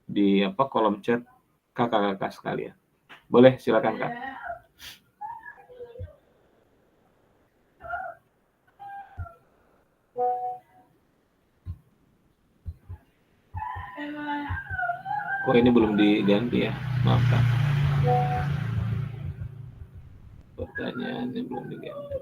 [SPEAKER 1] di kolom chat kakak-kakak sekalian. Boleh silakan Kak. Kok ini belum diganti ya? Maaf Kak. Pertanyaannya belum diganti.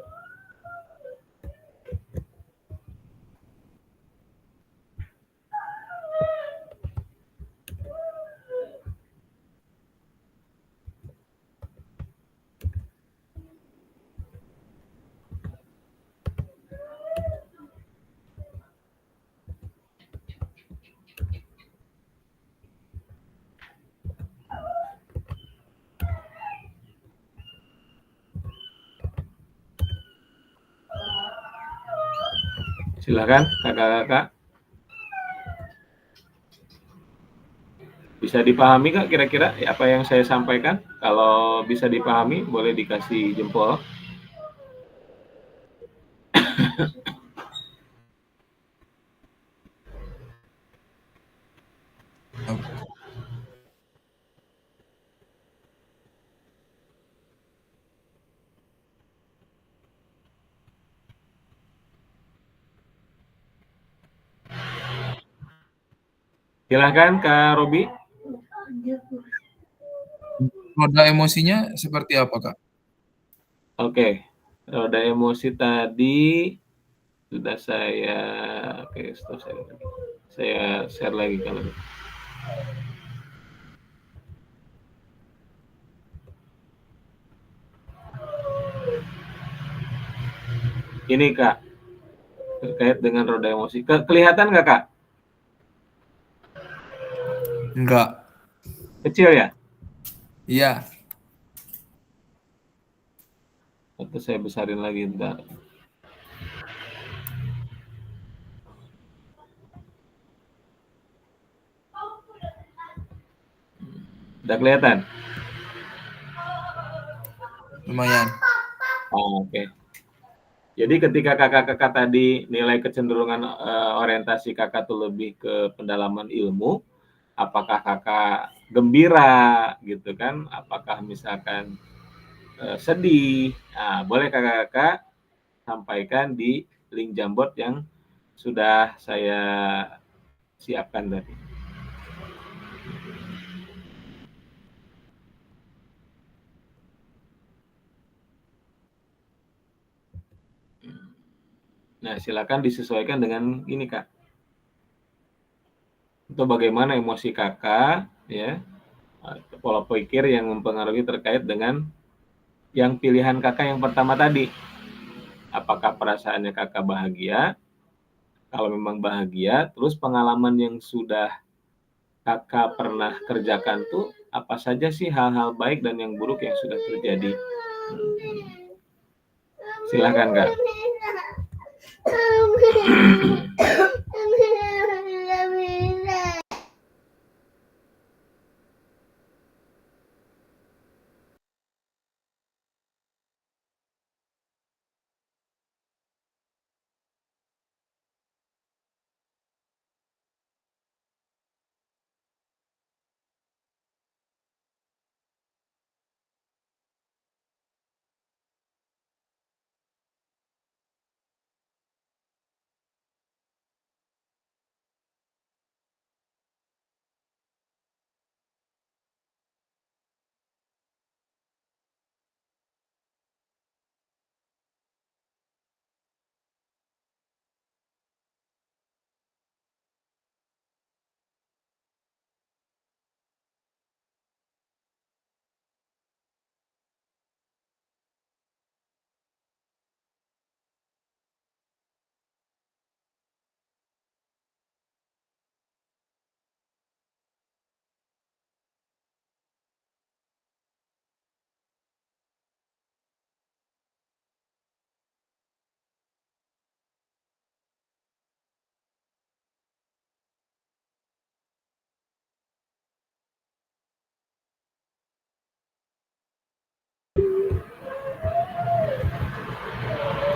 [SPEAKER 1] Silakan kakak-kakak. Bisa dipahami Kak kira-kira apa yang saya sampaikan? Kalau bisa dipahami boleh dikasih jempol. Silahkan Kak Robi.
[SPEAKER 3] Roda emosinya seperti apa, Kak?
[SPEAKER 1] Oke, roda emosi tadi sudah saya, stop saya share lagi kalau gitu. ini Kak, terkait dengan roda emosi. Kelihatan nggak Kak?
[SPEAKER 3] Enggak.
[SPEAKER 1] Kecil ya?
[SPEAKER 3] Iya.
[SPEAKER 1] Atau saya besarin lagi bentar. Udah kelihatan?
[SPEAKER 3] Lumayan.
[SPEAKER 1] Oh, oke. Jadi ketika kakak-kakak tadi nilai kecenderungan orientasi kakak tuh lebih ke pendalaman ilmu, apakah kakak gembira gitu kan? Apakah misalkan sedih? Nah, boleh kakak-kakak sampaikan di link Jamboard yang sudah saya siapkan tadi. Nah, silakan disesuaikan dengan ini Kak. Itu bagaimana emosi kakak, ya, pola pikir yang mempengaruhi terkait dengan yang pilihan kakak yang pertama tadi. Apakah perasaannya kakak bahagia? Kalau memang bahagia, terus pengalaman yang sudah kakak pernah kerjakan tuh apa saja sih hal-hal baik dan yang buruk yang sudah terjadi? Silakan Kak.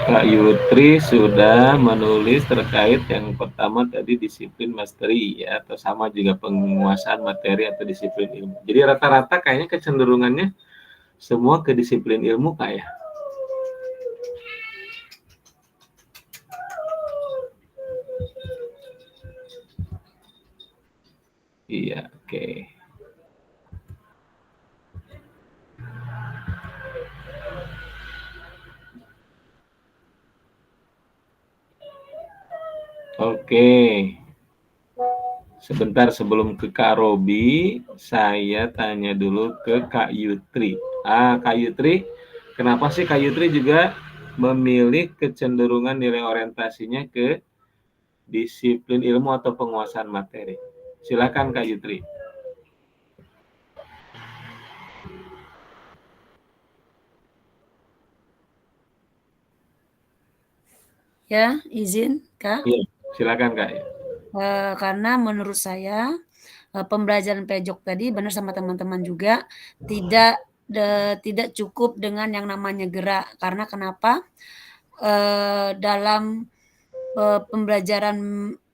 [SPEAKER 1] Kak Yutri sudah menulis terkait yang pertama tadi disiplin mastery ya, atau sama juga penguasaan materi atau disiplin ilmu. Jadi rata-rata kayaknya kecenderungannya semua ke disiplin ilmu Kak ya. Iya, oke. Oke. Sebentar sebelum ke Kak Robi, saya tanya dulu ke Kak Yutri. Kak Yutri, kenapa sih Kak Yutri juga memilih kecenderungan nilai orientasinya ke disiplin ilmu atau penguasaan materi? Silakan Kak Yutri.
[SPEAKER 5] Ya, izin Kak.
[SPEAKER 1] Iya, silakan Kak.
[SPEAKER 5] Karena menurut saya pembelajaran pejok tadi benar sama teman-teman juga tidak cukup dengan yang namanya gerak. Karena kenapa? Dalam pembelajaran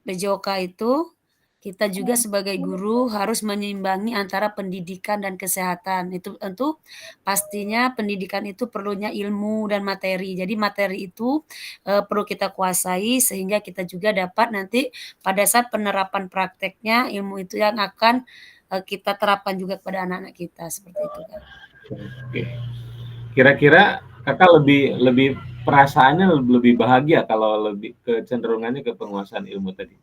[SPEAKER 5] PJOK itu kita juga sebagai guru harus menyeimbangi antara pendidikan dan kesehatan. Itu tentu pastinya pendidikan itu perlunya ilmu dan materi. Jadi materi itu perlu kita kuasai sehingga kita juga dapat nanti pada saat penerapan prakteknya ilmu itu yang akan kita terapkan juga kepada anak-anak kita seperti itu kan.
[SPEAKER 1] Oke. Kira-kira kakak lebih perasaannya lebih bahagia kalau lebih kecenderungannya ke penguasaan ilmu tadi?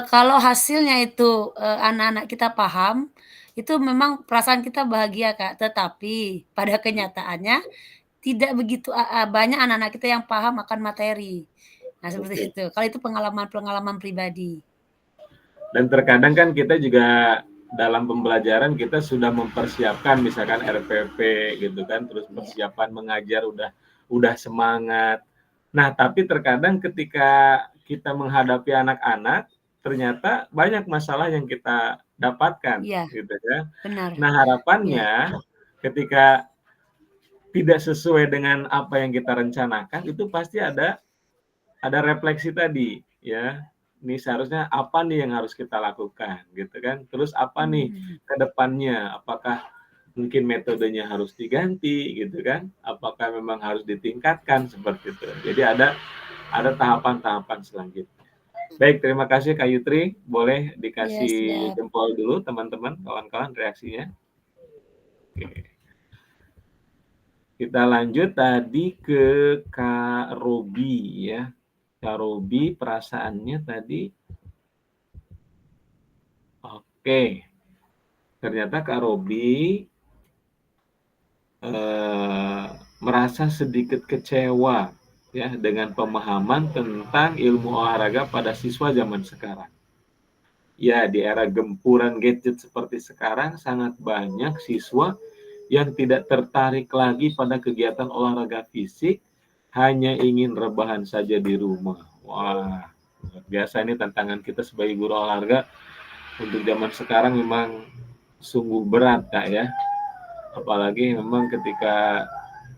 [SPEAKER 5] Kalau hasilnya itu, anak-anak kita paham, itu memang perasaan kita bahagia, Kak. Tetapi pada kenyataannya tidak begitu banyak anak-anak kita yang paham akan materi. Nah, seperti
[SPEAKER 1] Oke.
[SPEAKER 5] itu. Kalau itu pengalaman pribadi.
[SPEAKER 1] Dan terkadang kan kita juga dalam pembelajaran kita sudah mempersiapkan misalkan RPP gitu kan, terus persiapan mengajar udah semangat. Nah, tapi terkadang ketika kita menghadapi anak-anak, ternyata banyak masalah yang kita dapatkan
[SPEAKER 5] Iya,
[SPEAKER 1] gitu ya.
[SPEAKER 5] benar.
[SPEAKER 1] Nah,
[SPEAKER 5] Iya.
[SPEAKER 1] harapannya ketika tidak sesuai dengan apa yang kita rencanakan, itu pasti ada refleksi tadi ya. Ini seharusnya apa nih yang harus kita lakukan gitu kan. Terus apa nih ke depannya? Apakah mungkin metodenya harus diganti gitu kan? Apakah memang harus ditingkatkan seperti itu. Jadi ada tahapan-tahapan selanjutnya. Baik, terima kasih Kak Yutri. Boleh
[SPEAKER 5] Iya,
[SPEAKER 1] dikasih
[SPEAKER 5] siap.
[SPEAKER 1] jempol dulu teman-teman, kawan-kawan reaksinya. Oke. Kita lanjut tadi ke Kak Robi ya. Kak Robi perasaannya tadi oke. Ternyata Kak Robi merasa sedikit kecewa ya dengan pemahaman tentang ilmu olahraga pada siswa zaman sekarang. Ya, di era gempuran gadget seperti sekarang sangat banyak siswa yang tidak tertarik lagi pada kegiatan olahraga fisik, hanya ingin rebahan saja di rumah. Wah, luar biasa ini tantangan kita sebagai guru olahraga untuk zaman sekarang memang sungguh berat, Kak ya. Apalagi memang ketika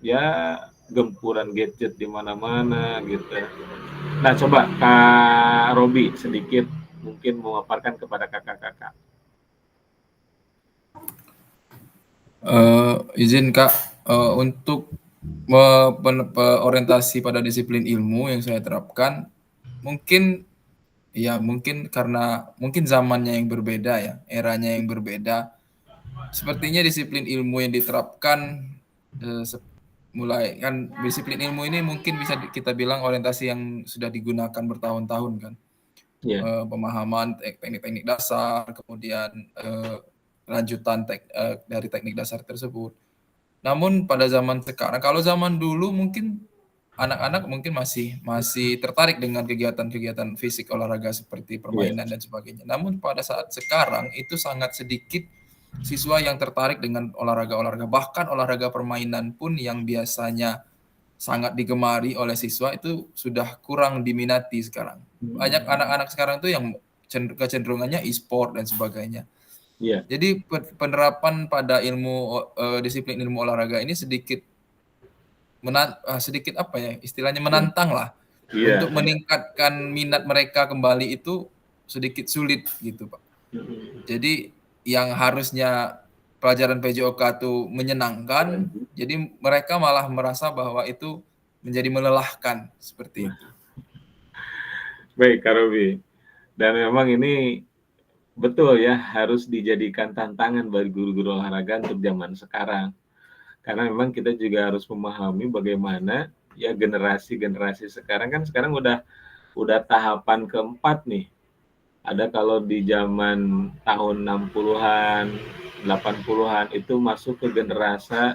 [SPEAKER 1] ya gempuran gadget di mana-mana gitu. Nah, coba Kak Robi sedikit mungkin memaparkan kepada kakak-kakak.
[SPEAKER 3] Izin Kak, untuk orientasi pada disiplin ilmu yang saya terapkan, mungkin karena mungkin zamannya yang berbeda ya, eranya yang berbeda. Sepertinya disiplin ilmu yang diterapkan mulai kan disiplin ilmu ini mungkin bisa kita bilang orientasi yang sudah digunakan bertahun-tahun kan.
[SPEAKER 1] Yeah.
[SPEAKER 3] Pemahaman teknik-teknik dasar, kemudian lanjutan dari teknik dasar tersebut. Namun pada zaman sekarang, kalau zaman dulu mungkin anak-anak mungkin masih tertarik dengan kegiatan-kegiatan fisik olahraga seperti permainan dan sebagainya. Namun pada saat sekarang itu sangat sedikit siswa yang tertarik dengan olahraga-olahraga. Bahkan olahraga permainan pun yang biasanya sangat digemari oleh siswa itu sudah kurang diminati sekarang. Banyak anak-anak sekarang tuh yang kecenderungannya e-sport dan sebagainya.
[SPEAKER 1] Yeah.
[SPEAKER 3] Jadi penerapan pada disiplin ilmu olahraga ini sedikit apa ya istilahnya menantang lah untuk meningkatkan minat mereka kembali itu sedikit sulit gitu Pak. Jadi yang harusnya pelajaran PJOK itu menyenangkan, jadi mereka malah merasa bahwa itu menjadi melelahkan seperti itu.
[SPEAKER 1] Baik Kak Robi, dan memang ini betul ya harus dijadikan tantangan bagi guru-guru olahraga untuk zaman sekarang. Karena memang kita juga harus memahami bagaimana ya generasi sekarang kan sekarang udah tahapan keempat nih. Ada kalau di zaman tahun 60-an, 80-an itu masuk ke generasi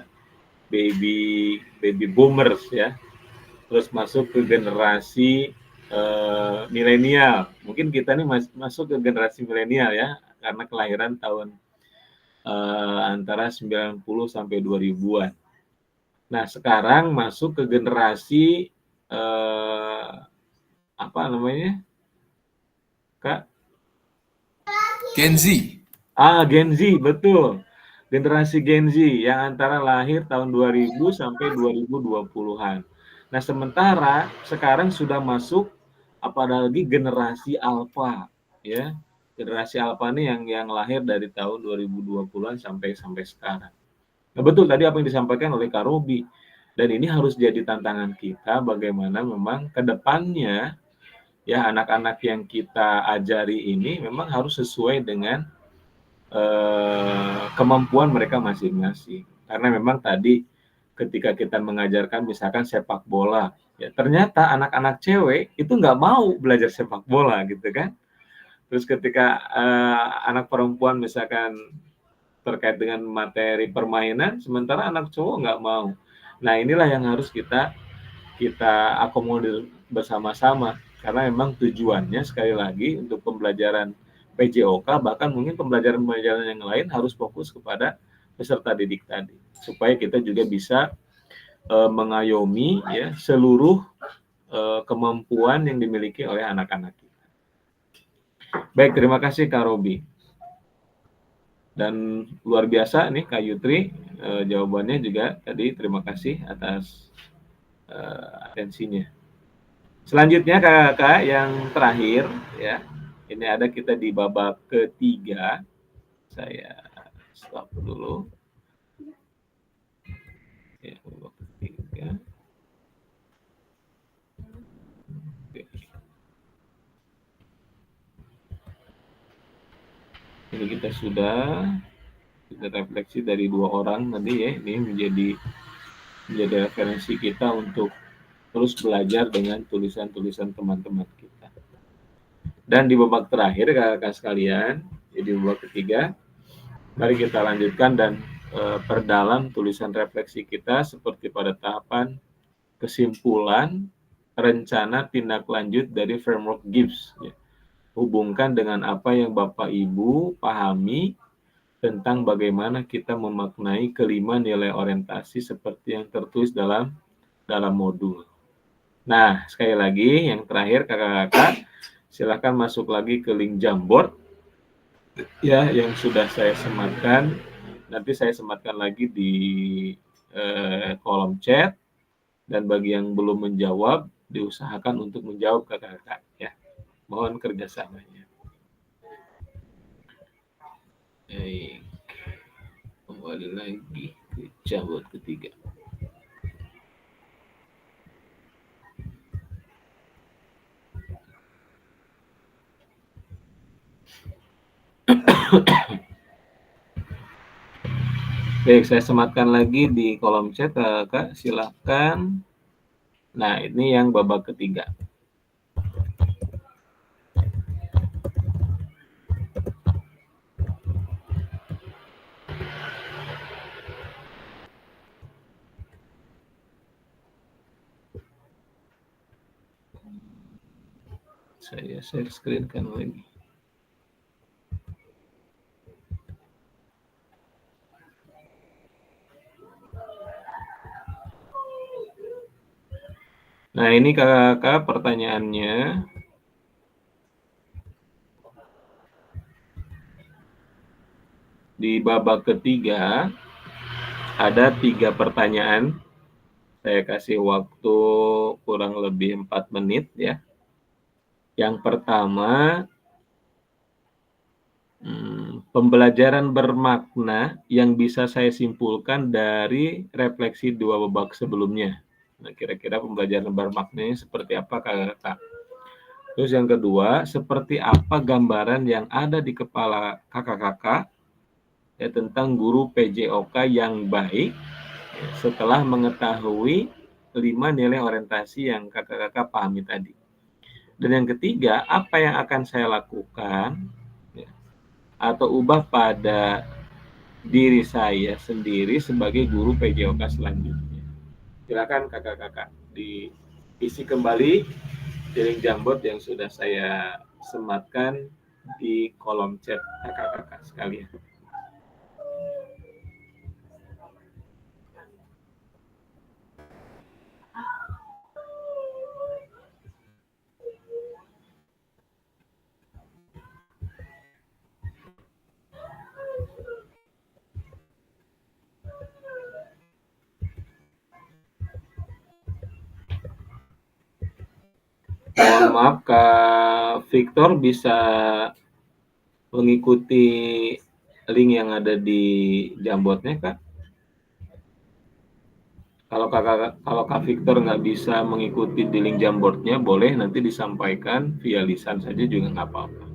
[SPEAKER 1] baby boomers ya. Terus masuk ke generasi milenial. Mungkin kita nih masuk ke generasi milenial ya karena kelahiran tahun antara 90 sampai 2000-an. Nah, sekarang masuk ke generasi apa namanya? Kak?
[SPEAKER 3] Gen Z.
[SPEAKER 1] Gen Z, betul. Generasi Gen Z yang antara lahir tahun 2000 sampai 2020-an. Nah, sementara sekarang sudah masuk apalagi generasi Alpha, ya. Generasi Alpha ini yang lahir dari tahun 2020-an sampai sekarang. Nah, betul tadi apa yang disampaikan oleh Kak Robi. Dan ini harus jadi tantangan kita bagaimana memang ke depannya ya anak-anak yang kita ajari ini memang harus sesuai dengan kemampuan mereka masing-masing. Karena memang tadi ketika kita mengajarkan misalkan sepak bola, ya ternyata anak-anak cewek itu nggak mau belajar sepak bola gitu kan. Terus ketika anak perempuan misalkan terkait dengan materi permainan, sementara anak cowok nggak mau. Nah, inilah yang harus kita akomodir bersama-sama, karena memang tujuannya sekali lagi untuk pembelajaran PJOK, bahkan mungkin pembelajaran-pembelajaran yang lain harus fokus kepada peserta didik tadi, supaya kita juga bisa mengayomi ya seluruh kemampuan yang dimiliki oleh anak-anak kita. Baik, terima kasih Kak Robi. Dan luar biasa nih Kak Yutri, jawabannya juga tadi, terima kasih atas atensinya. Selanjutnya kakak yang terakhir ya, ini ada kita di babak ketiga. Saya stop dulu. Ya, babak ketiga. Oke. Ini kita sudah refleksi dari 2 orang tadi ya, ini menjadi referensi kita untuk terus belajar dengan tulisan-tulisan teman-teman kita. Dan di babak terakhir kakak sekalian, jadi babak ketiga, mari kita lanjutkan dan perdalam tulisan refleksi kita seperti pada tahapan kesimpulan, rencana tindak lanjut dari framework Gibbs. Ya. Hubungkan dengan apa yang Bapak Ibu pahami tentang bagaimana kita memaknai kelima nilai orientasi seperti yang tertulis dalam modul. Nah, sekali lagi yang terakhir kakak-kakak, silakan masuk lagi ke link Jamboard ya yang sudah saya sematkan. Nanti saya sematkan lagi di kolom chat, dan bagi yang belum menjawab diusahakan untuk menjawab kakak-kakak ya. Mohon kerjasamanya. Baik, kembali lagi ke Jamboard ketiga. Baik, saya sematkan lagi di kolom chat kakak, silakan. Nah, ini yang babak ketiga. Saya share screen kan lagi. Nah, ini kakak-kakak pertanyaannya. Di babak ketiga ada 3 pertanyaan. Saya kasih waktu kurang lebih 4 menit ya. Yang pertama, pembelajaran bermakna yang bisa saya simpulkan dari refleksi 2 babak sebelumnya. Nah, kira-kira pembelajaran bermaknanya seperti apa kakak-kakak? Terus yang kedua, seperti apa gambaran yang ada di kepala kakak-kakak ya, tentang guru PJOK yang baik ya, setelah mengetahui 5 nilai orientasi yang kakak-kakak pahami tadi. Dan yang ketiga, apa yang akan saya lakukan ya, atau ubah pada diri saya sendiri sebagai guru PJOK selanjutnya. Silakan kakak-kakak diisi kembali di link Jamboard yang sudah saya sematkan di kolom chat kakak-kakak sekalian. Mohon maaf Kak Victor, bisa mengikuti link yang ada di Jamboardnya Kak? Kalau Kak Victor nggak bisa mengikuti di link Jamboardnya, boleh nanti disampaikan via lisan saja juga nggak apa-apa.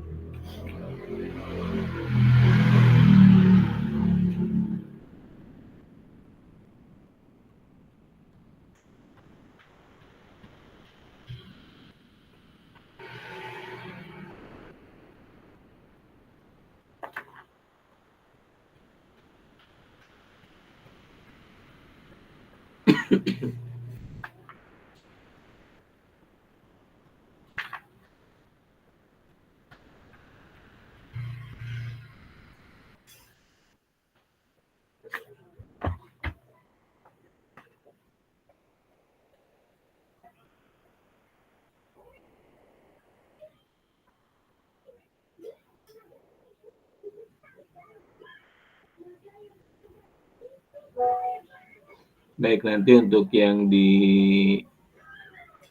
[SPEAKER 1] Baik, nanti untuk yang di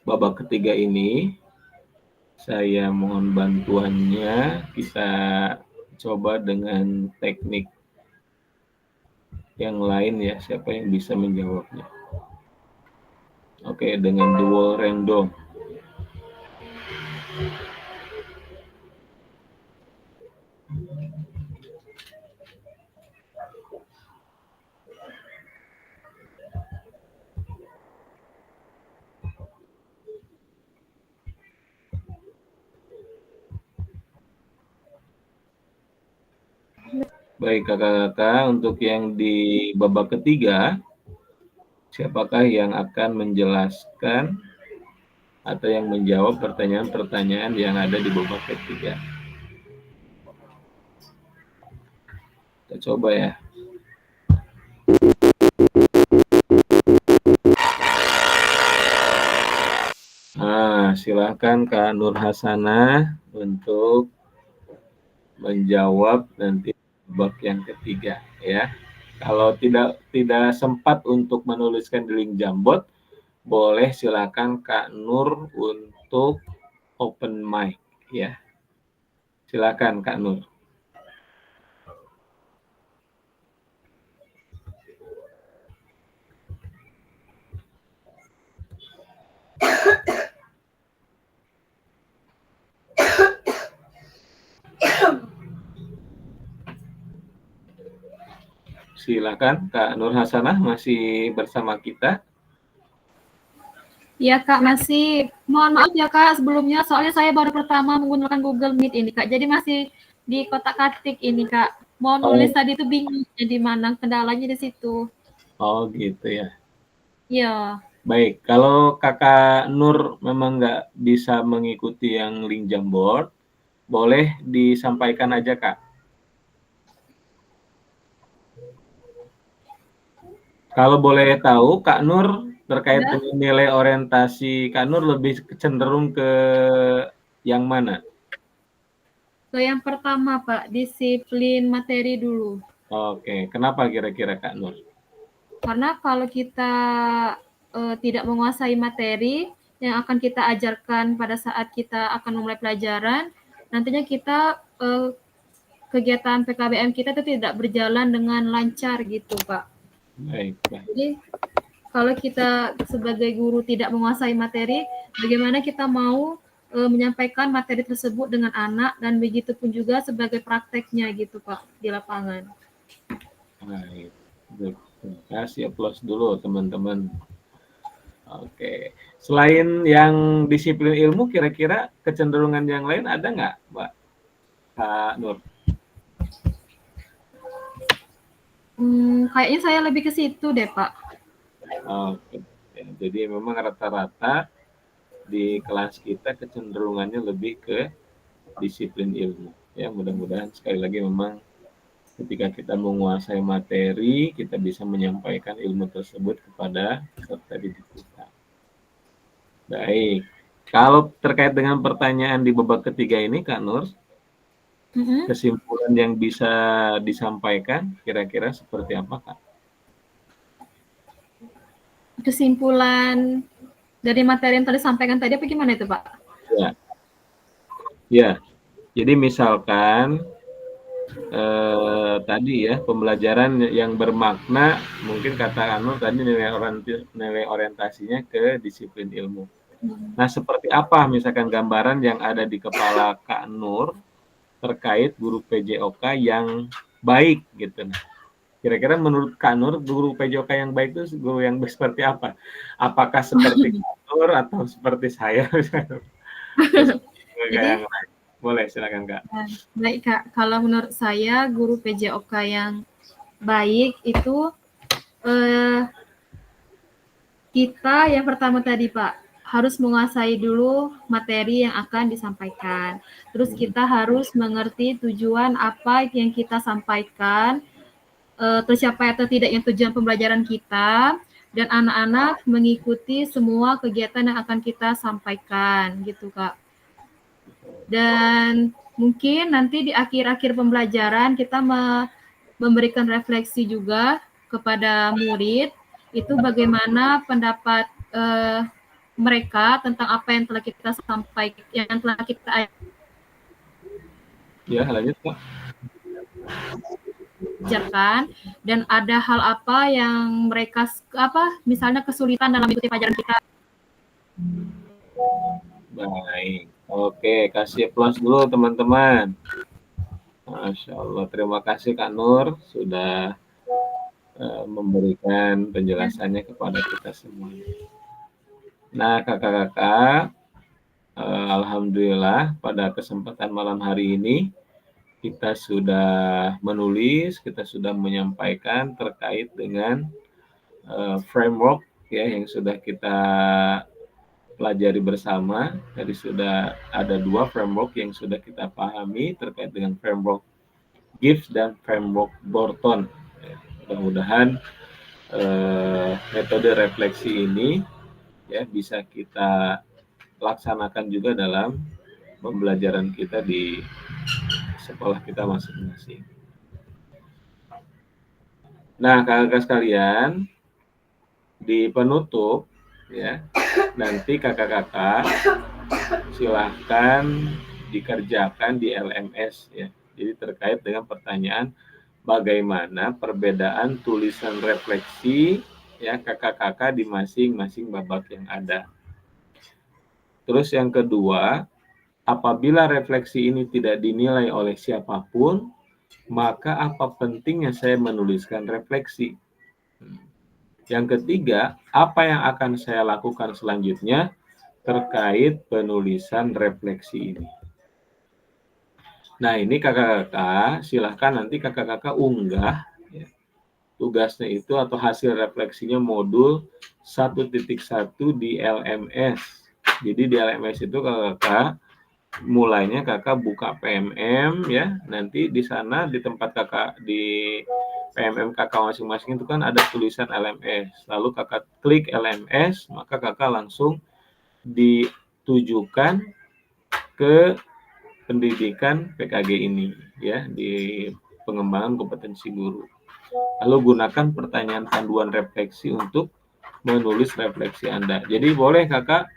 [SPEAKER 1] babak ketiga ini, saya mohon bantuannya. Kita coba dengan teknik yang lain ya, siapa yang bisa menjawabnya. Oke, dengan dual random. Baik kakak-kakak, untuk yang di babak ketiga, siapakah yang akan menjelaskan atau yang menjawab pertanyaan-pertanyaan yang ada di babak ketiga? Kita coba ya. Nah, silakan Kak Nur Hasanah untuk menjawab nanti babak yang ketiga ya. Kalau tidak sempat untuk menuliskan di link Jamboard, boleh silakan Kak Nur untuk open mic ya. Silakan Kak Nur. Silakan Kak Nur Hasanah, masih bersama kita.
[SPEAKER 6] Iya Kak, masih. Mohon maaf ya Kak sebelumnya, soalnya saya baru pertama menggunakan Google Meet ini Kak. Jadi masih di kotak-katik ini Kak. Mau nulis tadi itu bingung di mana, kendalanya di situ.
[SPEAKER 1] Oh gitu ya.
[SPEAKER 6] Iya.
[SPEAKER 1] Baik, kalau Kakak Nur memang nggak bisa mengikuti yang link Jamboard, boleh disampaikan aja Kak. Kalau boleh tahu, Kak Nur terkait dengan nilai orientasi, Kak Nur lebih cenderung ke yang mana?
[SPEAKER 6] So, yang pertama Pak, disiplin materi dulu.
[SPEAKER 1] Oke, kenapa kira-kira Kak Nur?
[SPEAKER 6] Karena kalau kita tidak menguasai materi yang akan kita ajarkan pada saat kita akan memulai pelajaran, nantinya kita kegiatan PKBM kita itu tidak berjalan dengan lancar gitu Pak.
[SPEAKER 1] Baik, baik.
[SPEAKER 6] Jadi kalau kita sebagai guru tidak menguasai materi, bagaimana kita mau menyampaikan materi tersebut dengan anak, dan begitu pun juga sebagai prakteknya gitu Pak di lapangan.
[SPEAKER 1] Baik. Terima kasih, aplaus dulu teman-teman. Oke. Selain yang disiplin ilmu, kira-kira kecenderungan yang lain ada nggak, Mbak Kak Nur?
[SPEAKER 6] Kayaknya saya lebih ke situ deh Pak.
[SPEAKER 1] Oke. Ya, jadi memang rata-rata di kelas kita kecenderungannya lebih ke disiplin ilmu. Ya, mudah-mudahan sekali lagi memang ketika kita menguasai materi, kita bisa menyampaikan ilmu tersebut kepada peserta didik kita. Baik. Kalau terkait dengan pertanyaan di babak ketiga ini, Kak Nur, kesimpulan yang bisa disampaikan kira-kira seperti apa, Kak?
[SPEAKER 6] Kesimpulan dari materi yang tadi sampaikan tadi apa gimana itu Pak?
[SPEAKER 1] Ya. Ya. Jadi misalkan tadi ya, pembelajaran yang bermakna, mungkin kata Nur tadi nilai orientasinya ke disiplin ilmu. Nah, seperti apa misalkan gambaran yang ada di kepala Kak Nur terkait guru PJOK yang baik gitu. Nah, kira-kira menurut Kak Nur, guru PJOK yang baik itu guru yang seperti apa? Apakah seperti Kak Nur atau seperti saya?
[SPEAKER 6] Jadi,
[SPEAKER 1] boleh, silakan Kak.
[SPEAKER 6] Baik Kak, kalau menurut saya guru PJOK yang baik itu kita yang pertama tadi Pak, harus menguasai dulu materi yang akan disampaikan. Terus kita harus mengerti tujuan apa yang kita sampaikan, tercapai atau tidak yang tujuan pembelajaran kita, dan anak-anak mengikuti semua kegiatan yang akan kita sampaikan, gitu Kak. Dan mungkin nanti di akhir-akhir pembelajaran kita memberikan refleksi juga kepada murid, itu bagaimana pendapat mereka tentang apa yang telah kita sampaikan, yang telah kita
[SPEAKER 1] Ya, lanjut Pak.
[SPEAKER 6] ajarkan, dan ada hal apa yang mereka misalnya kesulitan dalam mengikuti pelajaran kita.
[SPEAKER 1] Baik, oke, kasih plus dulu teman-teman. Masya Allah, terima kasih Kak Nur sudah memberikan penjelasannya kepada kita semua. Nah, kakak-kakak, alhamdulillah pada kesempatan malam hari ini kita sudah menulis, kita sudah menyampaikan terkait dengan framework ya yang sudah kita pelajari bersama. Tadi sudah ada 2 framework yang sudah kita pahami terkait dengan framework Gibbs dan framework Borton. Mudah-mudahan metode refleksi ini ya bisa kita laksanakan juga dalam pembelajaran kita di sekolah kita masing-masing. Nah, kakak-kakak sekalian, di penutup ya, nanti kakak-kakak silahkan dikerjakan di LMS ya. Jadi terkait dengan pertanyaan bagaimana perbedaan tulisan refleksi ya kakak-kakak di masing-masing babak yang ada. Terus yang kedua, apabila refleksi ini tidak dinilai oleh siapapun, maka apa pentingnya saya menuliskan refleksi? Yang ketiga, apa yang akan saya lakukan selanjutnya terkait penulisan refleksi ini? Nah, ini kakak-kakak, silahkan nanti kakak-kakak unggah ya, tugasnya itu atau hasil refleksinya modul 1.1 di LMS. Jadi di LMS itu kakak mulainya kakak buka PMM ya, nanti di sana di tempat kakak di PMM kakak masing-masing itu kan ada tulisan LMS, lalu kakak klik LMS, maka kakak langsung ditujukan ke pendidikan PKG ini ya, di pengembangan kompetensi guru. Lalu gunakan pertanyaan panduan refleksi untuk menulis refleksi Anda. Jadi boleh kakak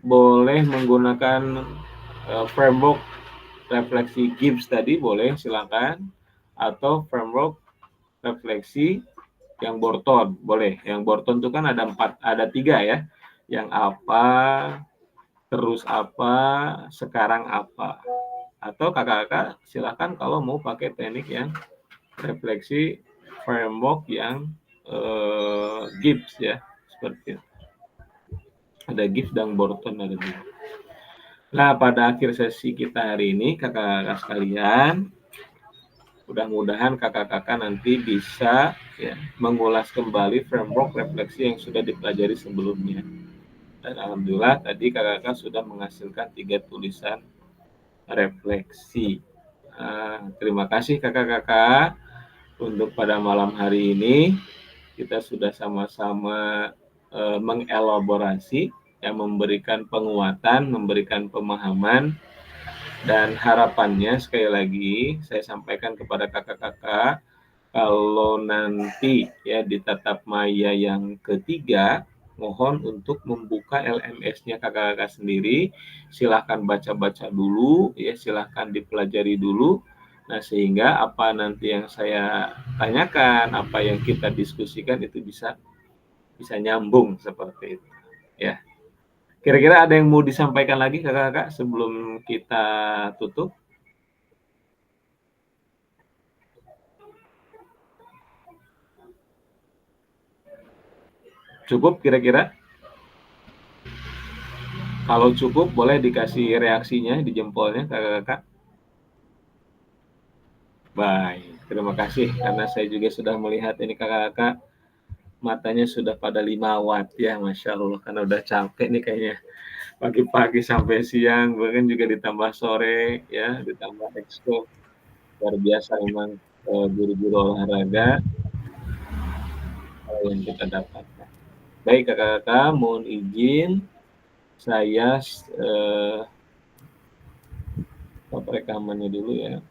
[SPEAKER 1] boleh menggunakan framework refleksi Gibbs tadi, boleh silakan, atau framework refleksi yang Borton boleh. Yang Borton itu kan ada 3 ya, yang apa, terus apa, sekarang apa. Atau kakak-kakak silakan kalau mau pakai teknik yang refleksi framework yang Gibbs ya, seperti itu. Ada Gibbs dan Borton ada 2. Nah, pada akhir sesi kita hari ini, kakak-kakak sekalian, mudah-mudahan kakak-kakak nanti bisa ya, mengulas kembali framework refleksi yang sudah dipelajari sebelumnya. Dan alhamdulillah tadi kakak-kakak sudah menghasilkan 3 tulisan refleksi. Terima kasih kakak-kakak untuk pada malam hari ini kita sudah sama-sama mengelaborasi yang memberikan penguatan, memberikan pemahaman, dan harapannya sekali lagi saya sampaikan kepada kakak-kakak kalau nanti ya di tatap maya yang ketiga, mohon untuk membuka LMS-nya kakak-kakak sendiri, silahkan baca-baca dulu ya, silahkan dipelajari dulu. Nah, sehingga apa nanti yang saya tanyakan, apa yang kita diskusikan itu bisa nyambung seperti itu ya. Kira-kira ada yang mau disampaikan lagi kakak-kakak sebelum kita tutup? Cukup kira-kira? Kalau cukup boleh dikasih reaksinya di jempolnya kakak-kakak. Baik, terima kasih karena saya juga sudah melihat ini kakak-kakak matanya sudah pada 5 watt ya, Masya Allah, karena udah capek nih kayaknya. Pagi-pagi sampai siang, bahkan juga ditambah sore ya, ditambah ekskul. Luar biasa memang guru-guru olahraga yang kita dapatkan. Baik kakak-kakak, mohon izin saya stop rekamannya dulu ya.